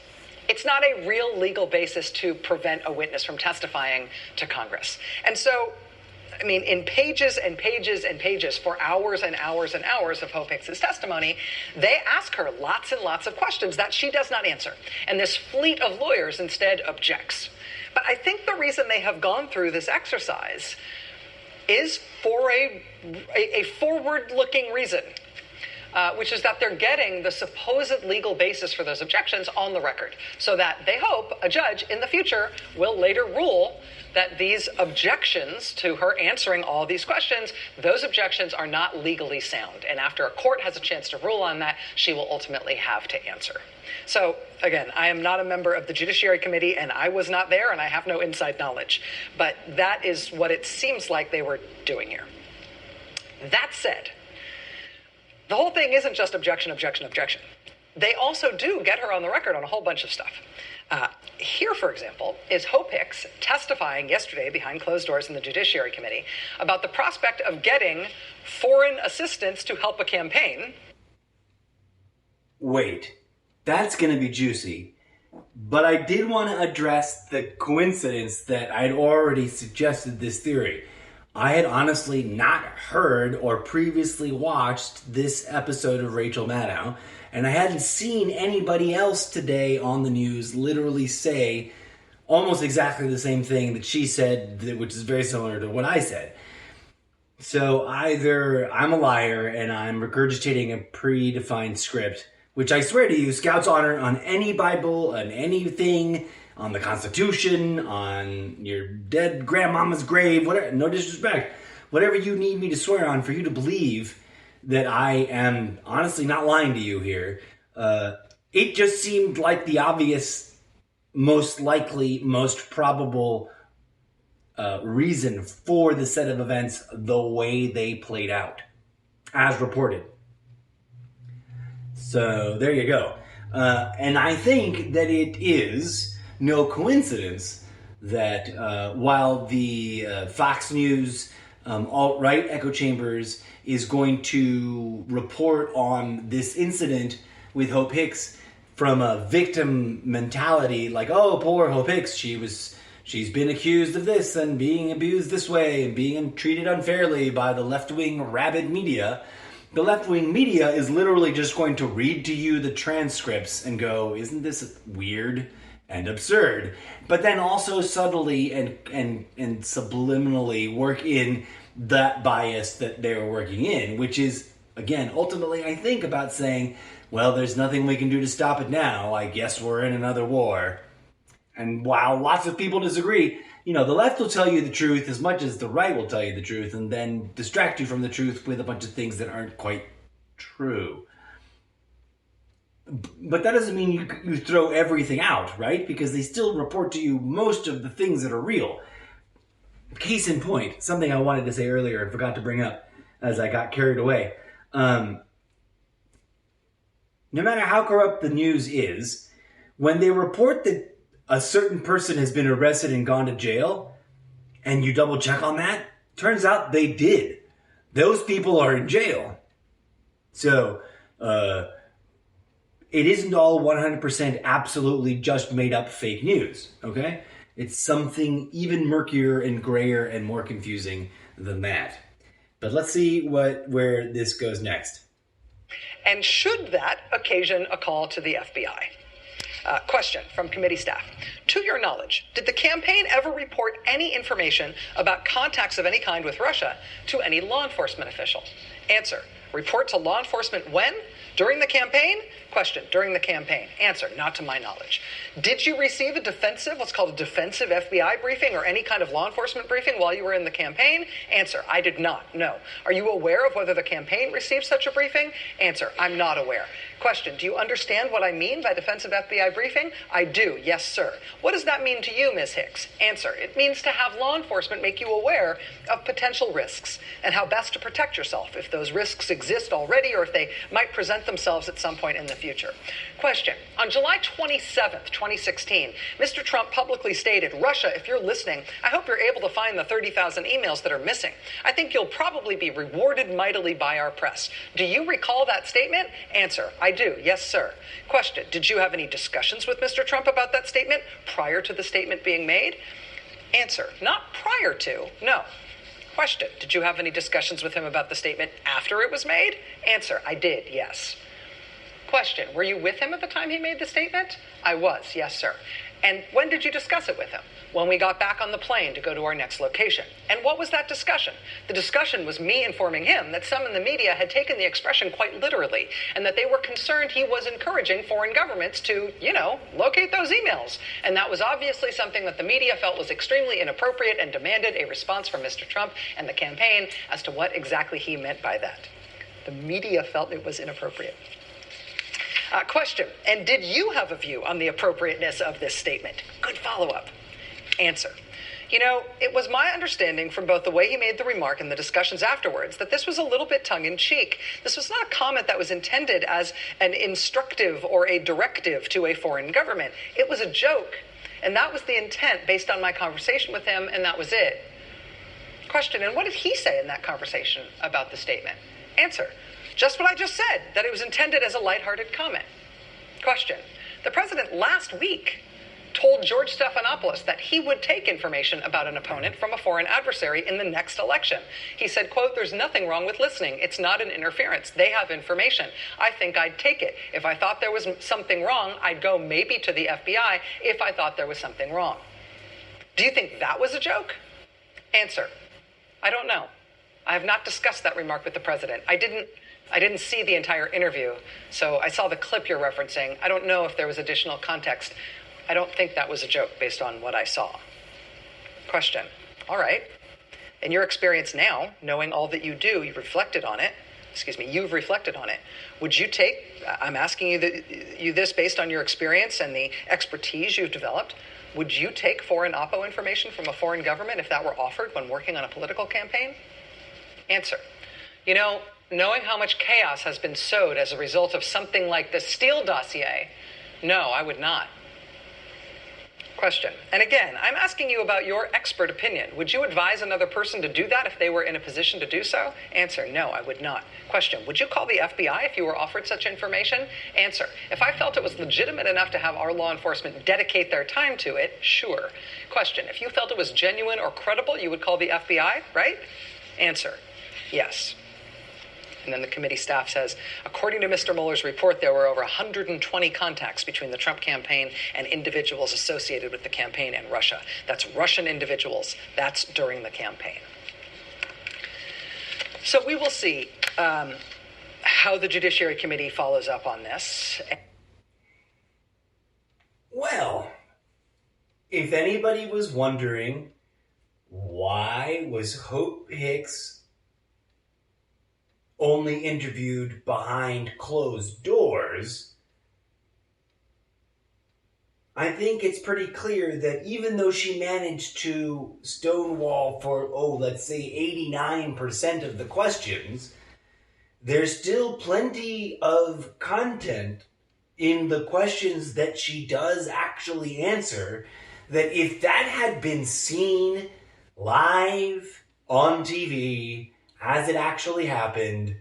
It's not a real legal basis to prevent a witness from testifying to Congress. And so, I mean, in pages and pages and pages, for hours and hours and hours of Hope Hicks' testimony, they ask her lots and lots of questions that she does not answer. And this fleet of lawyers instead objects. But I think the reason they have gone through this exercise is for a forward-looking reason. Which is that they're getting the supposed legal basis for those objections on the record, so that they hope a judge in the future will later rule that these objections to her answering all these questions, those objections are not legally sound. And after a court has a chance to rule on that, she will ultimately have to answer. So, again, I am not a member of the Judiciary Committee, and I was not there, and I have no inside knowledge. But that is what it seems like they were doing here. That said, the whole thing isn't just objection, objection, objection. They also do get her on the record on a whole bunch of stuff. Here, for example, is Hope Hicks testifying yesterday behind closed doors in the Judiciary Committee about the prospect of getting foreign assistance to help a campaign. Wait, that's going to be juicy. But I did want to address the coincidence that I'd already suggested this theory. I had honestly not heard or previously watched this episode of Rachel Maddow, and I hadn't seen anybody else today on the news literally say almost exactly the same thing that she said, which is very similar to what I said. So either I'm a liar and I'm regurgitating a predefined script, which I swear to you, Scouts honor on any Bible, on anything, on the Constitution, on your dead grandmama's grave, whatever, no disrespect, whatever you need me to swear on for you to believe that I am honestly not lying to you here. It just seemed like the obvious, most likely, most probable reason for the set of events the way they played out, as reported. So there you go. And I think that it is no coincidence that while the Fox News alt-right echo chambers is going to report on this incident with Hope Hicks from a victim mentality, like, oh, poor Hope Hicks, she's been accused of this and being abused this way and being treated unfairly by the left-wing rabid media. The left-wing media is literally just going to read to you the transcripts and go, isn't this weird and absurd? But then also subtly and subliminally work in that bias that they're working in, which is, again, ultimately, I think, about saying, well, there's nothing we can do to stop it now. I guess we're in another war. And while lots of people disagree, the left will tell you the truth as much as the right will tell you the truth, and then distract you from the truth with a bunch of things that aren't quite true. But that doesn't mean you throw everything out, right? Because they still report to you most of the things that are real. Case in point, something I wanted to say earlier and forgot to bring up as I got carried away. No matter how corrupt the news is, when they report that a certain person has been arrested and gone to jail, and you double check on that, turns out they did. Those people are in jail. So, it isn't all 100% absolutely just made up fake news, okay? It's something even murkier and grayer and more confusing than that. But let's see where this goes next. And should that occasion a call to the FBI? Question from committee staff. To your knowledge, did the campaign ever report any information about contacts of any kind with Russia to any law enforcement official? Answer. Report to law enforcement when? During the campaign? Question. During the campaign. Answer. Not to my knowledge. Did you receive what's called a defensive FBI briefing or any kind of law enforcement briefing while you were in the campaign? Answer. I did not. No. Are you aware of whether the campaign received such a briefing? Answer. I'm not aware. Question. Do you understand what I mean by defensive FBI briefing? I do. Yes, sir. What does that mean to you, Ms. Hicks? Answer. It means to have law enforcement make you aware of potential risks and how best to protect yourself if those risks exist already or if they might present themselves at some point in the future. Question. On July 27th, 2016, Mr. Trump publicly stated, Russia, if you're listening, I hope you're able to find the 30,000 emails that are missing. I think you'll probably be rewarded mightily by our press. Do you recall that statement? Answer. I do. Yes, sir. Question. Did you have any discussions with Mr. Trump about that statement prior to the statement being made? Answer. Not prior to. No. Question. Did you have any discussions with him about the statement after it was made? Answer. I did. Yes. Question. Were you with him at the time he made the statement? I was. Yes, sir. And when did you discuss it with him? When we got back on the plane to go to our next location. And what was that discussion? The discussion was me informing him that some in the media had taken the expression quite literally and that they were concerned he was encouraging foreign governments to, locate those emails. And that was obviously something that the media felt was extremely inappropriate and demanded a response from Mr. Trump and the campaign as to what exactly he meant by that. The media felt it was inappropriate. Question. And did you have a view on the appropriateness of this statement? Good follow-up. Answer. It was my understanding from both the way he made the remark and the discussions afterwards that this was a little bit tongue-in-cheek. This was not a comment that was intended as an instructive or a directive to a foreign government. It was a joke, and that was the intent based on my conversation with him, and that was it. Question. And what did he say in that conversation about the statement? Answer. Just what I just said, that it was intended as a lighthearted comment. Question. The president last week told George Stephanopoulos that he would take information about an opponent from a foreign adversary in the next election. He said, quote, there's nothing wrong with listening. It's not an interference. They have information. I think I'd take it. If I thought there was something wrong, I'd go maybe to the FBI if I thought there was something wrong. Do you think that was a joke? Answer. I don't know. I have not discussed that remark with the president. I didn't see the entire interview, so I saw the clip you're referencing. I don't know if there was additional context. I don't think that was a joke based on what I saw. Question. All right. In your experience now, knowing all that you do, you've reflected on it. Would you take, I'm asking you this based on your experience and the expertise you've developed, would you take foreign oppo information from a foreign government if that were offered when working on a political campaign? Answer. Knowing how much chaos has been sowed as a result of something like the Steele dossier, no, I would not. Question. And again, I'm asking you about your expert opinion. Would you advise another person to do that if they were in a position to do so? Answer. No, I would not. Question. Would you call the FBI if you were offered such information? Answer. If I felt it was legitimate enough to have our law enforcement dedicate their time to it, sure. Question. If you felt it was genuine or credible, you would call the FBI, right? Answer. Yes. And then the committee staff says, according to Mr. Mueller's report, there were over 120 contacts between the Trump campaign and individuals associated with the campaign and Russia. That's Russian individuals. That's during the campaign. So we will see how the Judiciary Committee follows up on this. Well, if anybody was wondering why was Hope Hicks only interviewed behind closed doors, I think it's pretty clear that even though she managed to stonewall for, let's say 89% of the questions, there's still plenty of content in the questions that she does actually answer, that if that had been seen live on TV as it actually happened,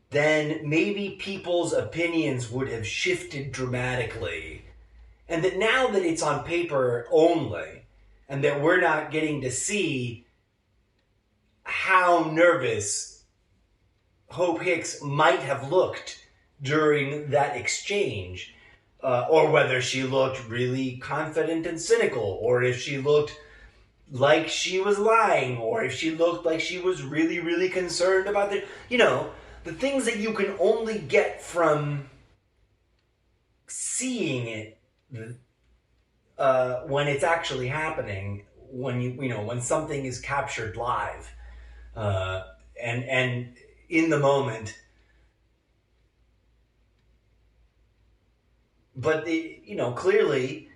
then maybe people's opinions would have shifted dramatically. And that now that it's on paper only, and that we're not getting to see how nervous Hope Hicks might have looked during that exchange, or whether she looked really confident and cynical, or if she looked like she was lying, or if she looked like she was really, really concerned about the things that you can only get from seeing it when it's actually happening, when something is captured live, and in the moment. But clearly,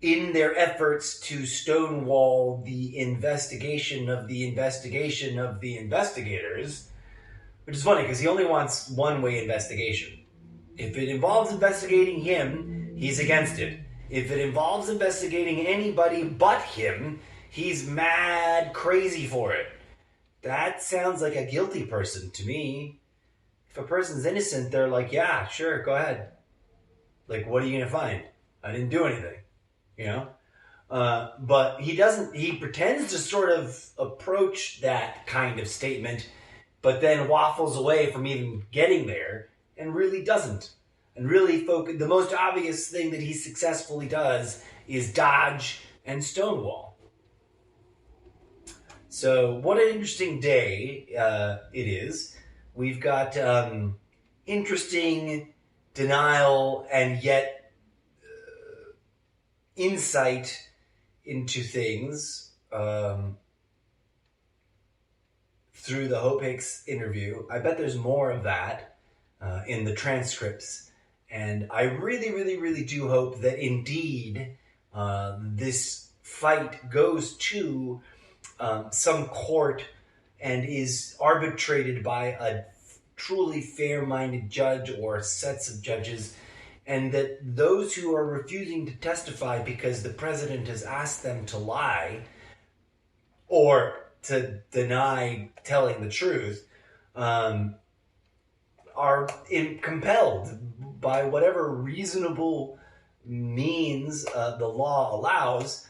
in their efforts to stonewall the investigation of the investigation of the investigators, which is funny because he only wants one-way investigation. If it involves investigating him, he's against it. If it involves investigating anybody but him, he's mad crazy for it. That sounds like a guilty person to me. If a person's innocent, they're like, yeah, sure, go ahead. Like, what are you going to find? I didn't do anything, But he doesn't, he pretends to sort of approach that kind of statement, but then waffles away from even getting there and really doesn't. And really the most obvious thing that he successfully does is dodge and stonewall. So what an interesting day it is. We've got interesting denial and yet insight into things through the Hope Hicks interview. I bet there's more of that in the transcripts. And I really, really, really do hope that indeed this fight goes to some court and is arbitrated by a truly fair-minded judge or sets of judges, and that those who are refusing to testify because the president has asked them to lie or to deny telling the truth are compelled by whatever reasonable means the law allows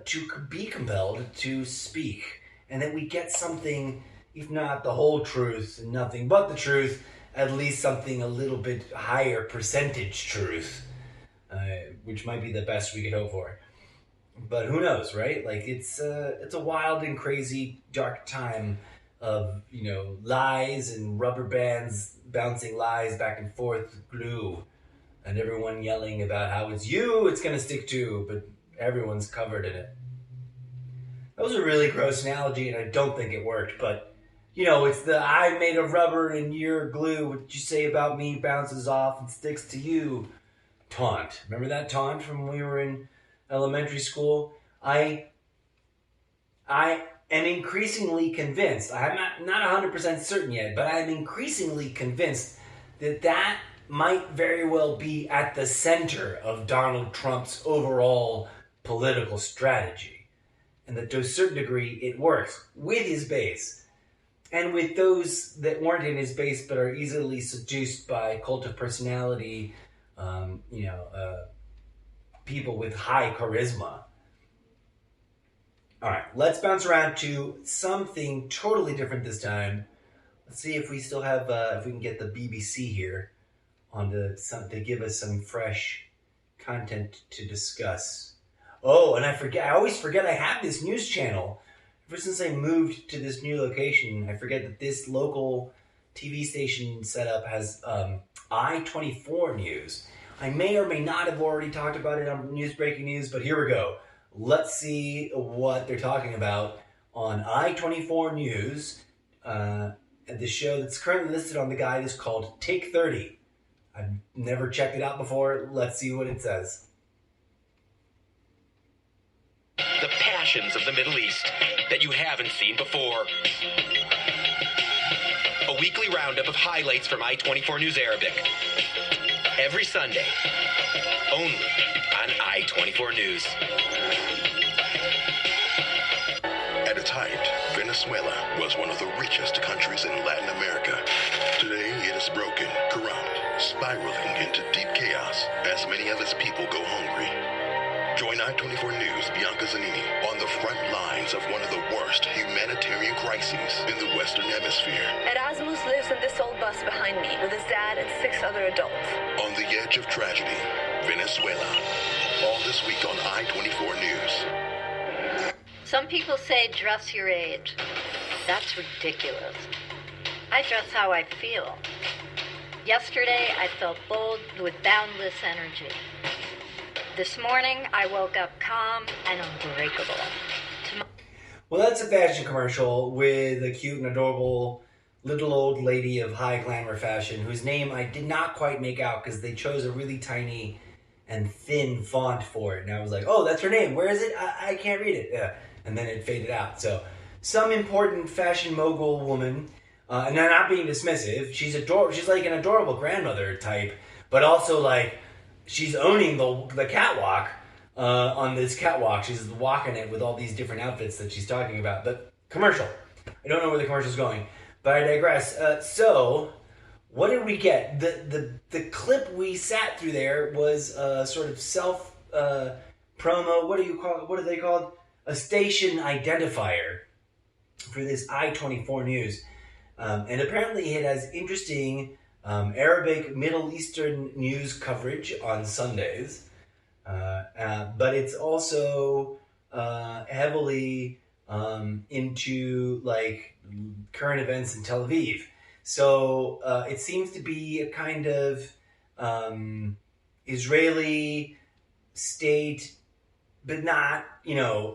to be compelled to speak. And that we get something, if not the whole truth, nothing but the truth, at least something a little bit higher percentage truth, which might be the best we could hope for. But who knows, right? Like, it's a wild and crazy, dark time of, lies and rubber bands bouncing lies back and forth with glue, and everyone yelling about how it's going to stick to, but everyone's covered in it. That was a really gross analogy, and I don't think it worked, but, it's the I'm made of rubber and you're glue. What you say about me bounces off and sticks to you taunt. Remember that taunt from when we were in elementary school? I am increasingly convinced, I'm not 100% certain yet, but I'm increasingly convinced that might very well be at the center of Donald Trump's overall political strategy. And that to a certain degree it works with his base and with those that weren't in his base but are easily seduced by cult of personality, people with high charisma. All right, let's bounce around to something totally different this time. Let's see if we still have, if we can get the BBC here to give us some fresh content to discuss. Oh, and I always forget I have this news channel. Ever since I moved to this new location, I forget that this local TV station setup has I-24 News. I may or may not have already talked about it on Breaking News, but here we go. Let's see what they're talking about on I-24 News. The show that's currently listed on the guide is called Take 30. I've never checked it out before. Let's see what it says. The passions of the Middle East that you haven't seen before. A weekly roundup of highlights from I-24 News Arabic. Every Sunday, only on I-24 News. At its height, Venezuela was one of the richest countries in Latin America. Today, it is broken, corrupt, spiraling into deep chaos as many of its people go hungry. Join I-24 News' Bianca Zanini on the front lines of one of the worst humanitarian crises in the Western Hemisphere. Erasmus lives in this old bus behind me with his dad and 6 other adults. On the edge of tragedy, Venezuela. All this week on I-24 News. Some people say dress your age. That's ridiculous. I dress how I feel. Yesterday, I felt bold with boundless energy. This morning, I woke up calm and unbreakable. Well, that's a fashion commercial with a cute and adorable little old lady of high glamour fashion whose name I did not quite make out because they chose a really tiny and thin font for it. And I was like, oh, that's her name. Where is it? I can't read it. Yeah. And then it faded out. So some important fashion mogul woman, and I'm not being dismissive, she's like an adorable grandmother type, but also like she's owning the catwalk on this catwalk. She's walking it with all these different outfits that she's talking about. But commercial. I don't know where the commercial's going, but I digress. So what did we get? The clip we sat through there was sort of self promo. What are they called? A station identifier for this I-24 News. And apparently it has interesting Arabic Middle Eastern news coverage on Sundays. But it's also heavily into like current events in Tel Aviv. So it seems to be a kind of Israeli state, but not,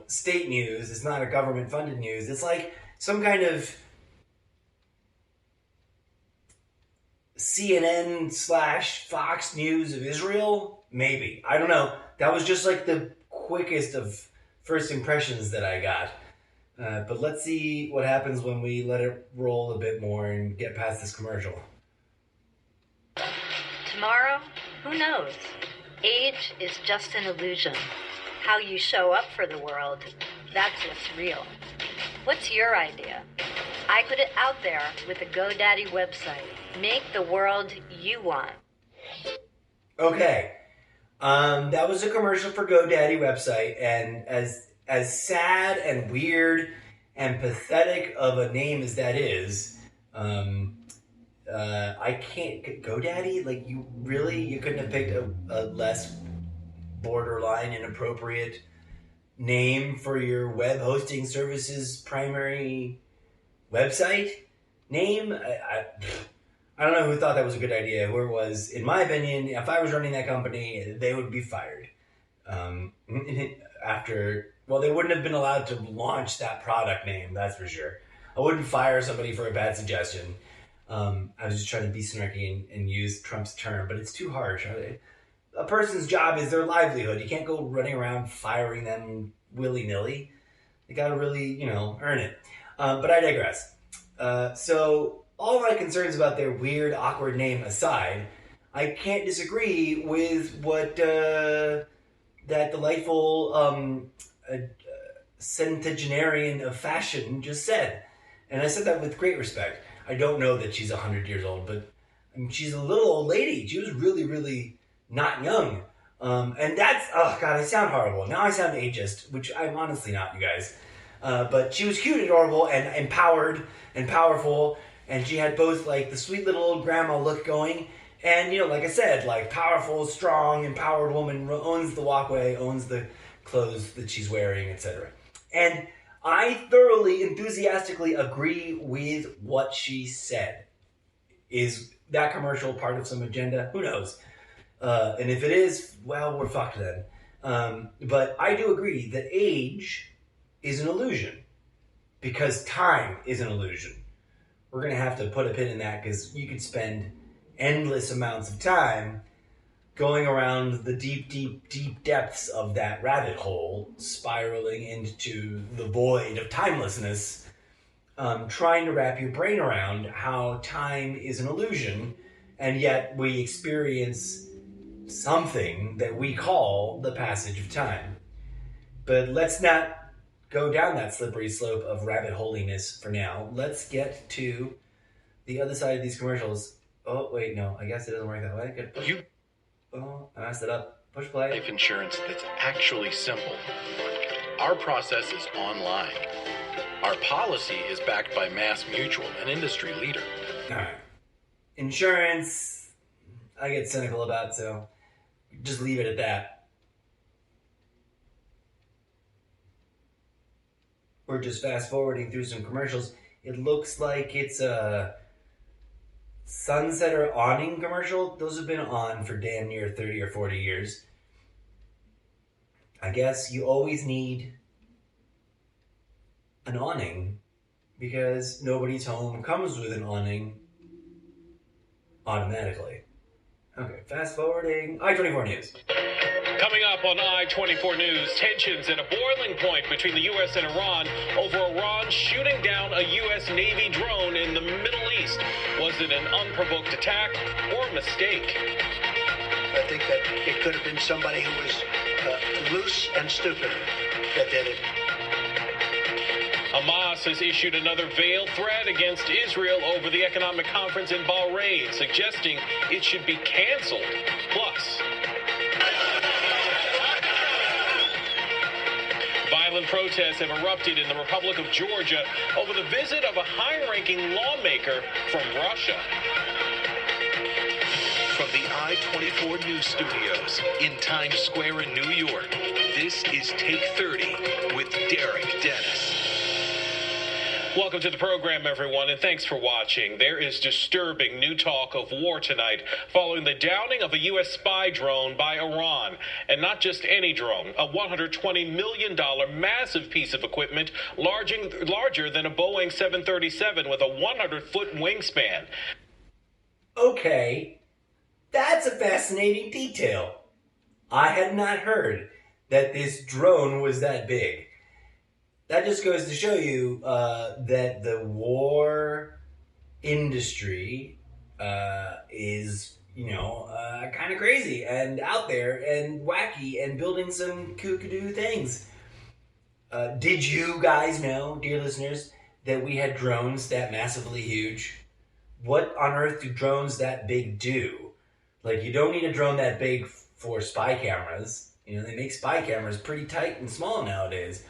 state news. It's not a government-funded news. It's like some kind of CNN/Fox News of Israel, maybe. I don't know. That was just like the quickest of first impressions that I got. But let's see what happens when we let it roll a bit more and get past this commercial. Tomorrow? Who knows? Age is just an illusion. How you show up for the world, that's what's real. What's your idea? I put it out there with the GoDaddy website. Make the world you want. Okay. That was a commercial for GoDaddy website, and as sad and weird and pathetic of a name as that is, I can't... GoDaddy? Like, you couldn't have picked a less borderline inappropriate name for your web hosting services primary website name? I don't know who thought that was a good idea, who it was. In my opinion, if I was running that company, they would be fired. They wouldn't have been allowed to launch that product name, that's for sure. I wouldn't fire somebody for a bad suggestion. I was just trying to be snarky and use Trump's term, but it's too harsh. A person's job is their livelihood. You can't go running around firing them willy-nilly. You gotta really, earn it. But I digress. So all my concerns about their weird, awkward name aside, I can't disagree with what that delightful centenarian of fashion just said. And I said that with great respect. I don't know that she's 100 years old, but she's a little old lady. She was really, really not young. And that's, oh God, I sound horrible. Now I sound ageist, which I'm honestly not, you guys. But she was cute, adorable, and empowered and powerful. And she had both like the sweet little old grandma look going. And, like I said, like powerful, strong, empowered woman owns the walkway, owns the clothes that she's wearing, etc. And I thoroughly, enthusiastically agree with what she said. Is that commercial part of some agenda? Who knows? And if it is, well, we're fucked then. But I do agree that age is an illusion because time is an illusion. We're going to have to put a pin in that because you could spend endless amounts of time going around the deep, deep, deep depths of that rabbit hole, spiraling into the void of timelessness, trying to wrap your brain around how time is an illusion, and yet we experience something that we call the passage of time. But let's not go down that slippery slope of rabbit holiness for now. Let's get to the other side of these commercials. Oh, wait, no. I guess it doesn't work that way. Oh, I messed it up. Push play. Life insurance that's actually simple. Our process is online. Our policy is backed by Mass Mutual, an industry leader. All right. Insurance, I get cynical about, so just leave it at that. We're just fast forwarding through some commercials. It looks like it's a sunset or awning commercial. Those have been on for damn near 30 or 40 years. I guess you always need an awning because nobody's home comes with an awning automatically. Okay, fast forwarding. I-24 News. Coming up on I-24 News, tensions at a boiling point between the U.S. and Iran over Iran shooting down a U.S. Navy drone in the Middle East. Was it an unprovoked attack or a mistake? I think that it could have been somebody who was loose and stupid that did it. Hamas has issued another veiled threat against Israel over the economic conference in Bahrain, suggesting it should be canceled. Plus, violent protests have erupted in the Republic of Georgia over the visit of a high-ranking lawmaker from Russia. From the I-24 News Studios in Times Square in New York, this is Take 30 with Derek Dennis. Welcome to the program, everyone, and thanks for watching. There is disturbing new talk of war tonight following the downing of a U.S. spy drone by Iran. And not just any drone, a $120 million massive piece of equipment larger than a Boeing 737 with a 100-foot wingspan. Okay, that's a fascinating detail. I had not heard that this drone was that big. That just goes to show you that the war industry is, kind of crazy and out there and wacky and building some kookadoo things. Did you guys know, dear listeners, that we had drones that massively huge? What on earth do drones that big do? Like, you don't need a drone that big for spy cameras. They make spy cameras pretty tight and small nowadays.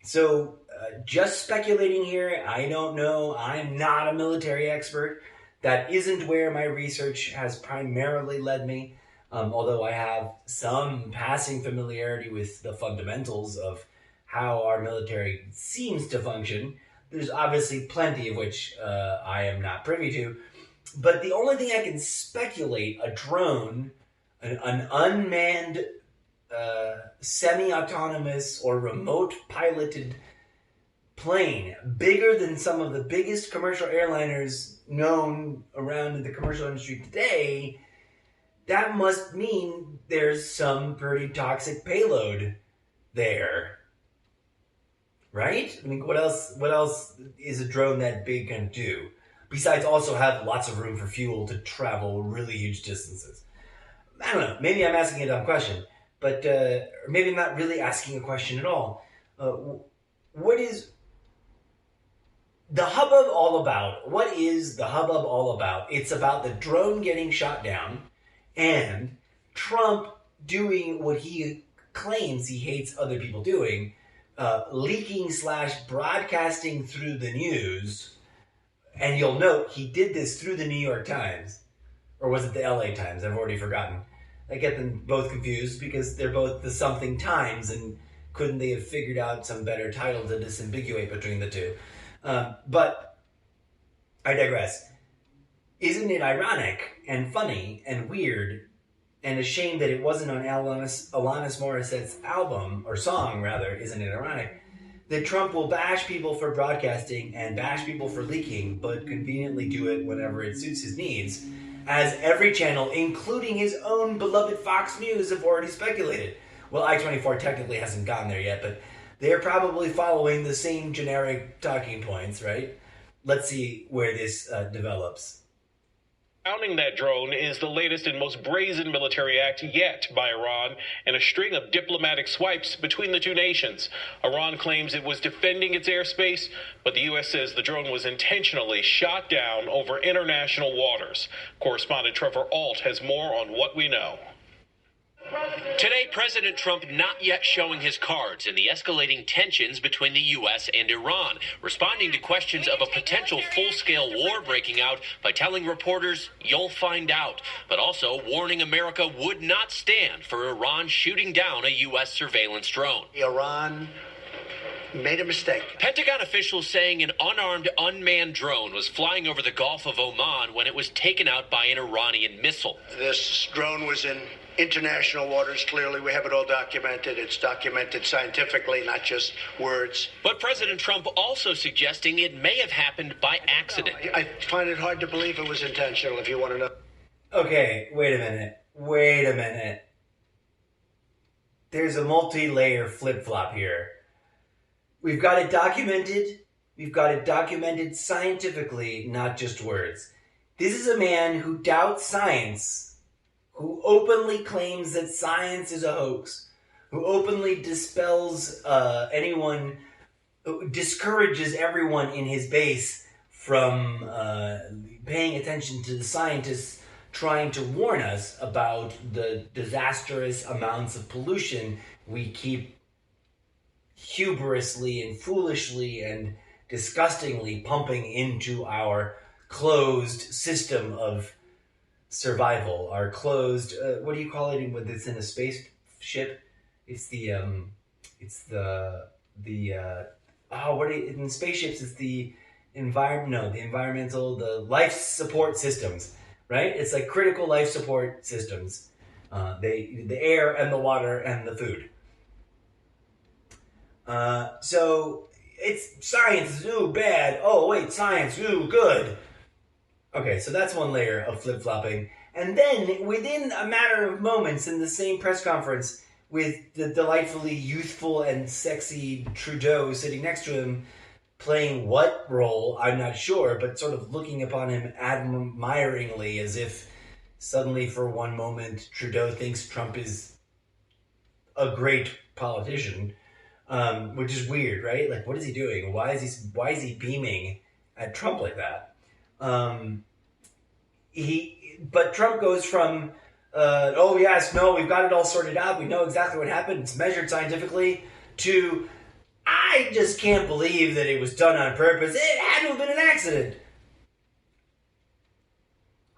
So, just speculating here, I don't know. I'm not a military expert. That isn't where my research has primarily led me, although I have some passing familiarity with the fundamentals of how our military seems to function. There's obviously plenty of which I am not privy to. But the only thing I can speculate, a drone, an unmanned semi-autonomous or remote piloted plane bigger than some of the biggest commercial airliners known around in the commercial industry today, that must mean there's some pretty toxic payload there. Right? I mean, what else is a drone that big going to do? Besides also have lots of room for fuel to travel really huge distances. I don't know. Maybe I'm asking a dumb question. But or maybe I'm not really asking a question at all. What is the hubbub all about? What is the hubbub all about? It's about the drone getting shot down and Trump doing what he claims he hates other people doing, leaking / broadcasting through the news. And you'll note he did this through the New York Times. Or was it the LA Times? I've already forgotten. I get them both confused because they're both the something Times, and couldn't they have figured out some better title to disambiguate between the two? But I digress. Isn't it ironic and funny and weird and a shame that it wasn't on Alanis Morissette's album, or song rather, isn't it ironic, that Trump will bash people for broadcasting and bash people for leaking, but conveniently do it whenever it suits his needs, as every channel, including his own beloved Fox News, have already speculated. Well, I-24 technically hasn't gotten there yet, but they're probably following the same generic talking points, right? Let's see where this develops. Downing that drone is the latest and most brazen military act yet by Iran, and a string of diplomatic swipes between the two nations. Iran claims it was defending its airspace, but the U.S. says the drone was intentionally shot down over international waters. Correspondent Trevor Alt has more on what we know. President Today, President Trump not yet showing his cards in the escalating tensions between the U.S. and Iran, responding to questions of a potential full-scale war breaking out by telling reporters, "You'll find out," but also warning America would not stand for Iran shooting down a U.S. surveillance drone. Iran made a mistake. Pentagon officials saying an unarmed, unmanned drone was flying over the Gulf of Oman when it was taken out by an Iranian missile. This drone was in international waters. Clearly, we have it all documented. It's documented scientifically, not just words. But President Trump also suggesting it may have happened by accident. I find it hard to believe it was intentional, if you want to know. Okay, wait a minute. There's a multi-layer flip-flop here. We've got it documented scientifically, not just words. This is a man who doubts science, who openly claims that science is a hoax, who openly discourages everyone in his base from paying attention to the scientists trying to warn us about the disastrous amounts of pollution we keep hubrisly and foolishly and disgustingly pumping into our closed system of survival. Our closed, what do you call it when it's in a spaceship? It's in spaceships it's the life support systems, right? It's like critical life support systems. The air and the water and the food. So it's science, ooh, bad. Oh, wait, science, ooh, good. Okay, so that's one layer of flip-flopping. And then, within a matter of moments in the same press conference, with the delightfully youthful and sexy Trudeau sitting next to him, playing what role, I'm not sure, but sort of looking upon him admiringly as if suddenly for one moment Trudeau thinks Trump is a great politician. Which is weird, right? Like, what is he doing? Why is he beaming at Trump like that? But Trump goes from, oh yes, no, we've got it all sorted out. We know exactly what happened. It's measured scientifically. To, I just can't believe that it was done on purpose. It had to have been an accident.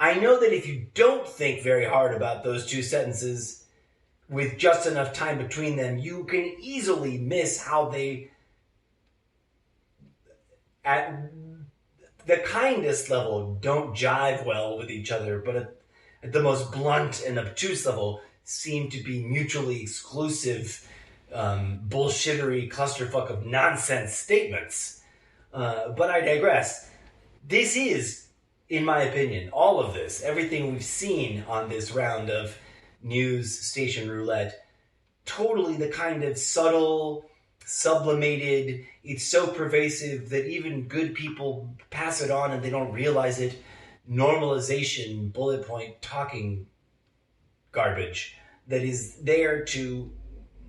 I know that if you don't think very hard about those two sentences, with just enough time between them, you can easily miss how they, at the kindest level, don't jive well with each other, but at the most blunt and obtuse level, seem to be mutually exclusive, bullshittery clusterfuck of nonsense statements. But I digress. This is, in my opinion, all of this, everything we've seen on this round of news station roulette, totally the kind of subtle, sublimated, it's so pervasive that even good people pass it on and they don't realize it, normalization, bullet point talking garbage that is there to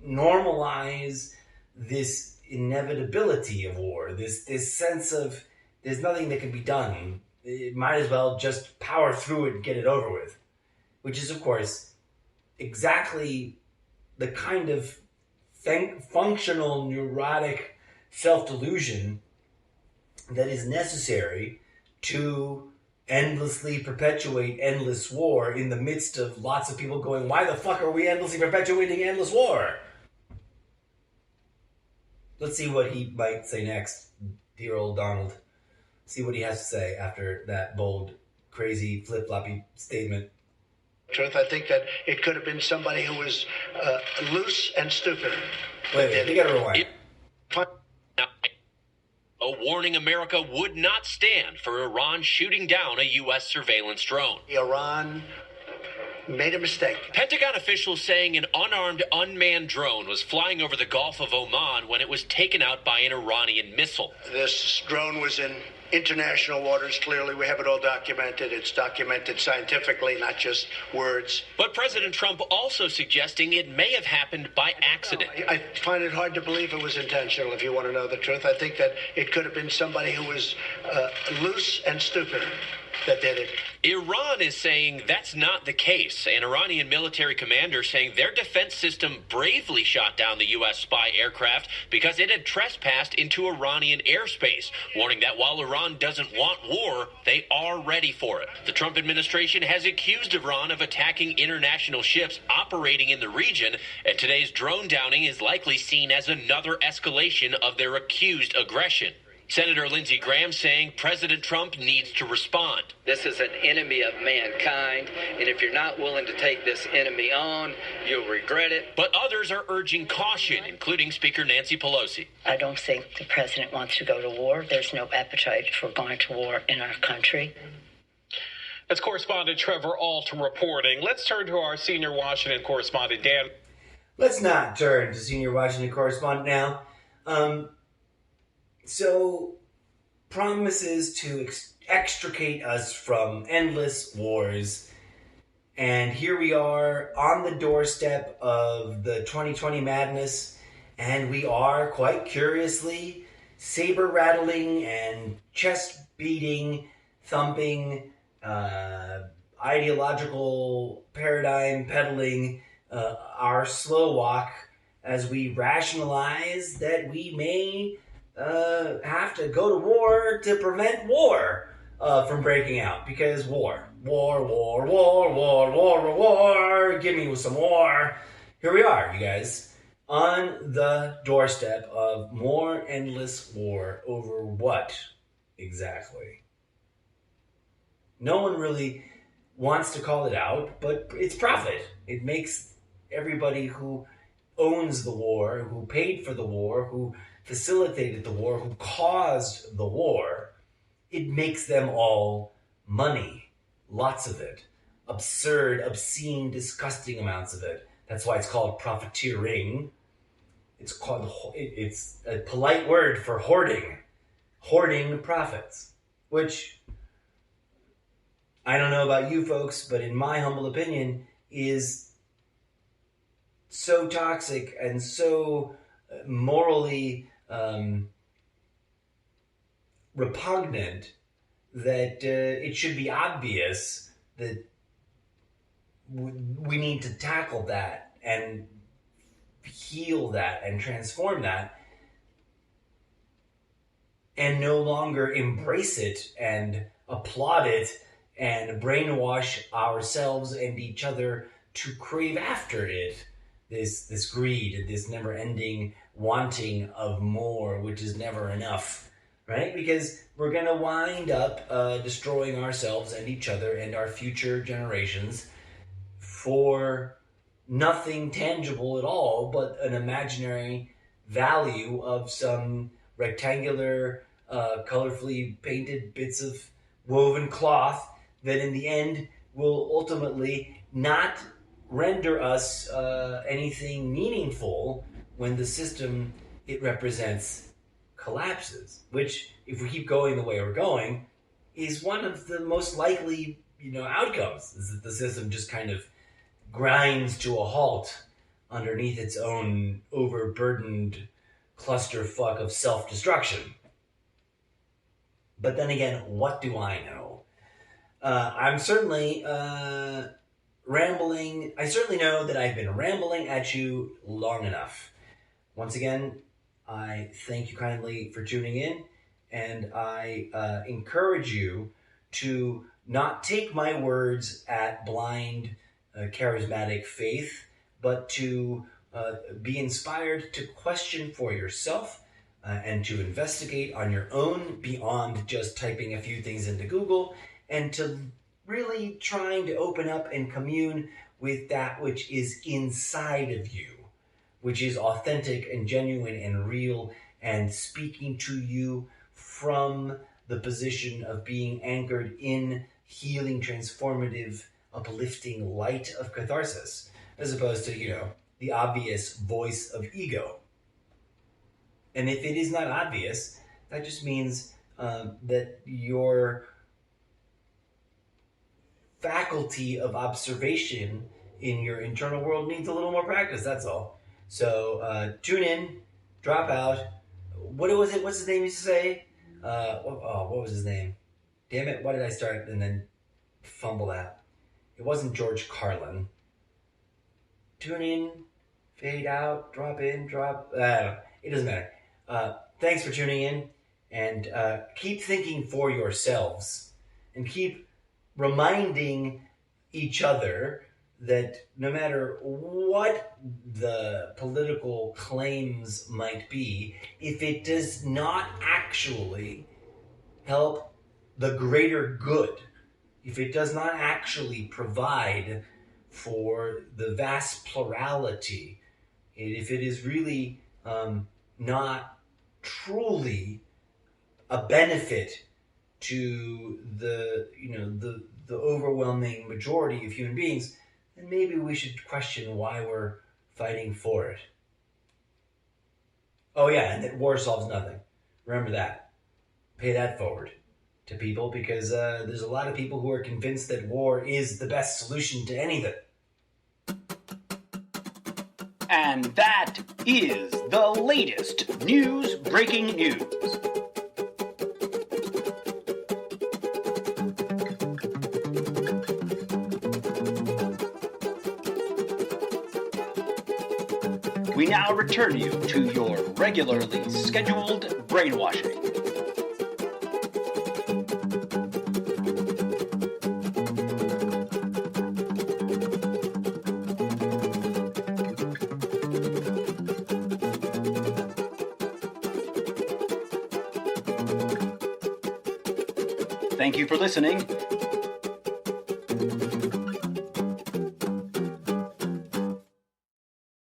normalize this inevitability of war, this sense of there's nothing that can be done. It might as well just power through it and get it over with, which is, of course, exactly the kind of functional, neurotic self-delusion that is necessary to endlessly perpetuate endless war in the midst of lots of people going, why the fuck are we endlessly perpetuating endless war? Let's see what he might say next, dear old Donald. See what he has to say after that bold, crazy, flip-floppy statement. Truth, I think that it could have been somebody who was loose and stupid. Wait, you gotta rewind. Warning America would not stand for Iran shooting down a U.S. surveillance drone. Iran made a mistake. Pentagon officials saying an unarmed, unmanned drone was flying over the Gulf of Oman when it was taken out by an Iranian missile. This drone was in international waters. Clearly, we have it all documented. It's documented scientifically, not just words. But President Trump also suggesting it may have happened by accident. I find it hard to believe it was intentional, if you want to know the truth. I think that it could have been somebody who was loose and stupid. that did it. Iran is saying that's not the case. An Iranian military commander saying their defense system bravely shot down the U.S. spy aircraft because it had trespassed into Iranian airspace, warning that while Iran doesn't want war, they are ready for it. The Trump administration has accused Iran of attacking international ships operating in the region, and today's drone downing is likely seen as another escalation of their accused aggression. Senator Lindsey Graham saying President Trump needs to respond. This is an enemy of mankind, and if you're not willing to take this enemy on, you'll regret it. But others are urging caution, including Speaker Nancy Pelosi. I don't think the president wants to go to war. There's no appetite for going to war in our country. That's correspondent Trevor Ault reporting. Let's turn to our senior Washington correspondent, Dan. Let's not turn to senior Washington correspondent now. So, promises to extricate us from endless wars. And here we are on the doorstep of the 2020 madness. And we are, quite curiously, saber-rattling and chest-beating, thumping, ideological paradigm peddling our slow walk as we rationalize that we may have to go to war to prevent war from breaking out. Because war, give me some war. Here we are, you guys, on the doorstep of more endless war over what exactly? No one really wants to call it out, but it's profit. It makes everybody who owns the war, who paid for the war, who facilitated the war, who caused the war, it makes them all money. Lots of it. Absurd, obscene, disgusting amounts of it. That's why it's called profiteering. It's a polite word for hoarding. Hoarding profits. Which, I don't know about you folks, but in my humble opinion, is so toxic and so morally repugnant that it should be obvious that we need to tackle that and heal that and transform that and no longer embrace it and applaud it and brainwash ourselves and each other to crave after it. This greed, this never-ending wanting of more, which is never enough, right? Because we're going to wind up destroying ourselves and each other and our future generations for nothing tangible at all, but an imaginary value of some rectangular, colorfully painted bits of woven cloth that in the end will ultimately not render us anything meaningful when the system it represents collapses, which, if we keep going the way we're going, is one of the most likely, outcomes, is that the system just kind of grinds to a halt underneath its own overburdened clusterfuck of self-destruction. But then again, what do I know? I'm certainly rambling. I certainly know that I've been rambling at you long enough. Once again, I thank you kindly for tuning in, and I encourage you to not take my words at blind, charismatic faith, but to be inspired to question for yourself and to investigate on your own beyond just typing a few things into Google, and to really trying to open up and commune with that which is inside of you, which is authentic and genuine and real and speaking to you from the position of being anchored in healing, transformative, uplifting light of catharsis, as opposed to, the obvious voice of ego. And if it is not obvious, that just means that your faculty of observation in your internal world needs a little more practice, that's all. So tune in, drop out. What was it? What's his name used to say? What was his name? Damn it, why did I start and then fumble that? It wasn't George Carlin. Tune in, fade out, drop in, drop... it doesn't matter. Thanks for tuning in, and keep thinking for yourselves, and keep reminding each other that no matter what the political claims might be, if it does not actually help the greater good, if it does not actually provide for the vast plurality, if it is really not truly a benefit to the overwhelming majority of human beings, then maybe we should question why we're fighting for it. Oh yeah, and that war solves nothing. Remember that. Pay that forward to people, because there's a lot of people who are convinced that war is the best solution to anything. And that is the latest breaking news. We now return you to your regularly scheduled brainwashing. Thank you for listening.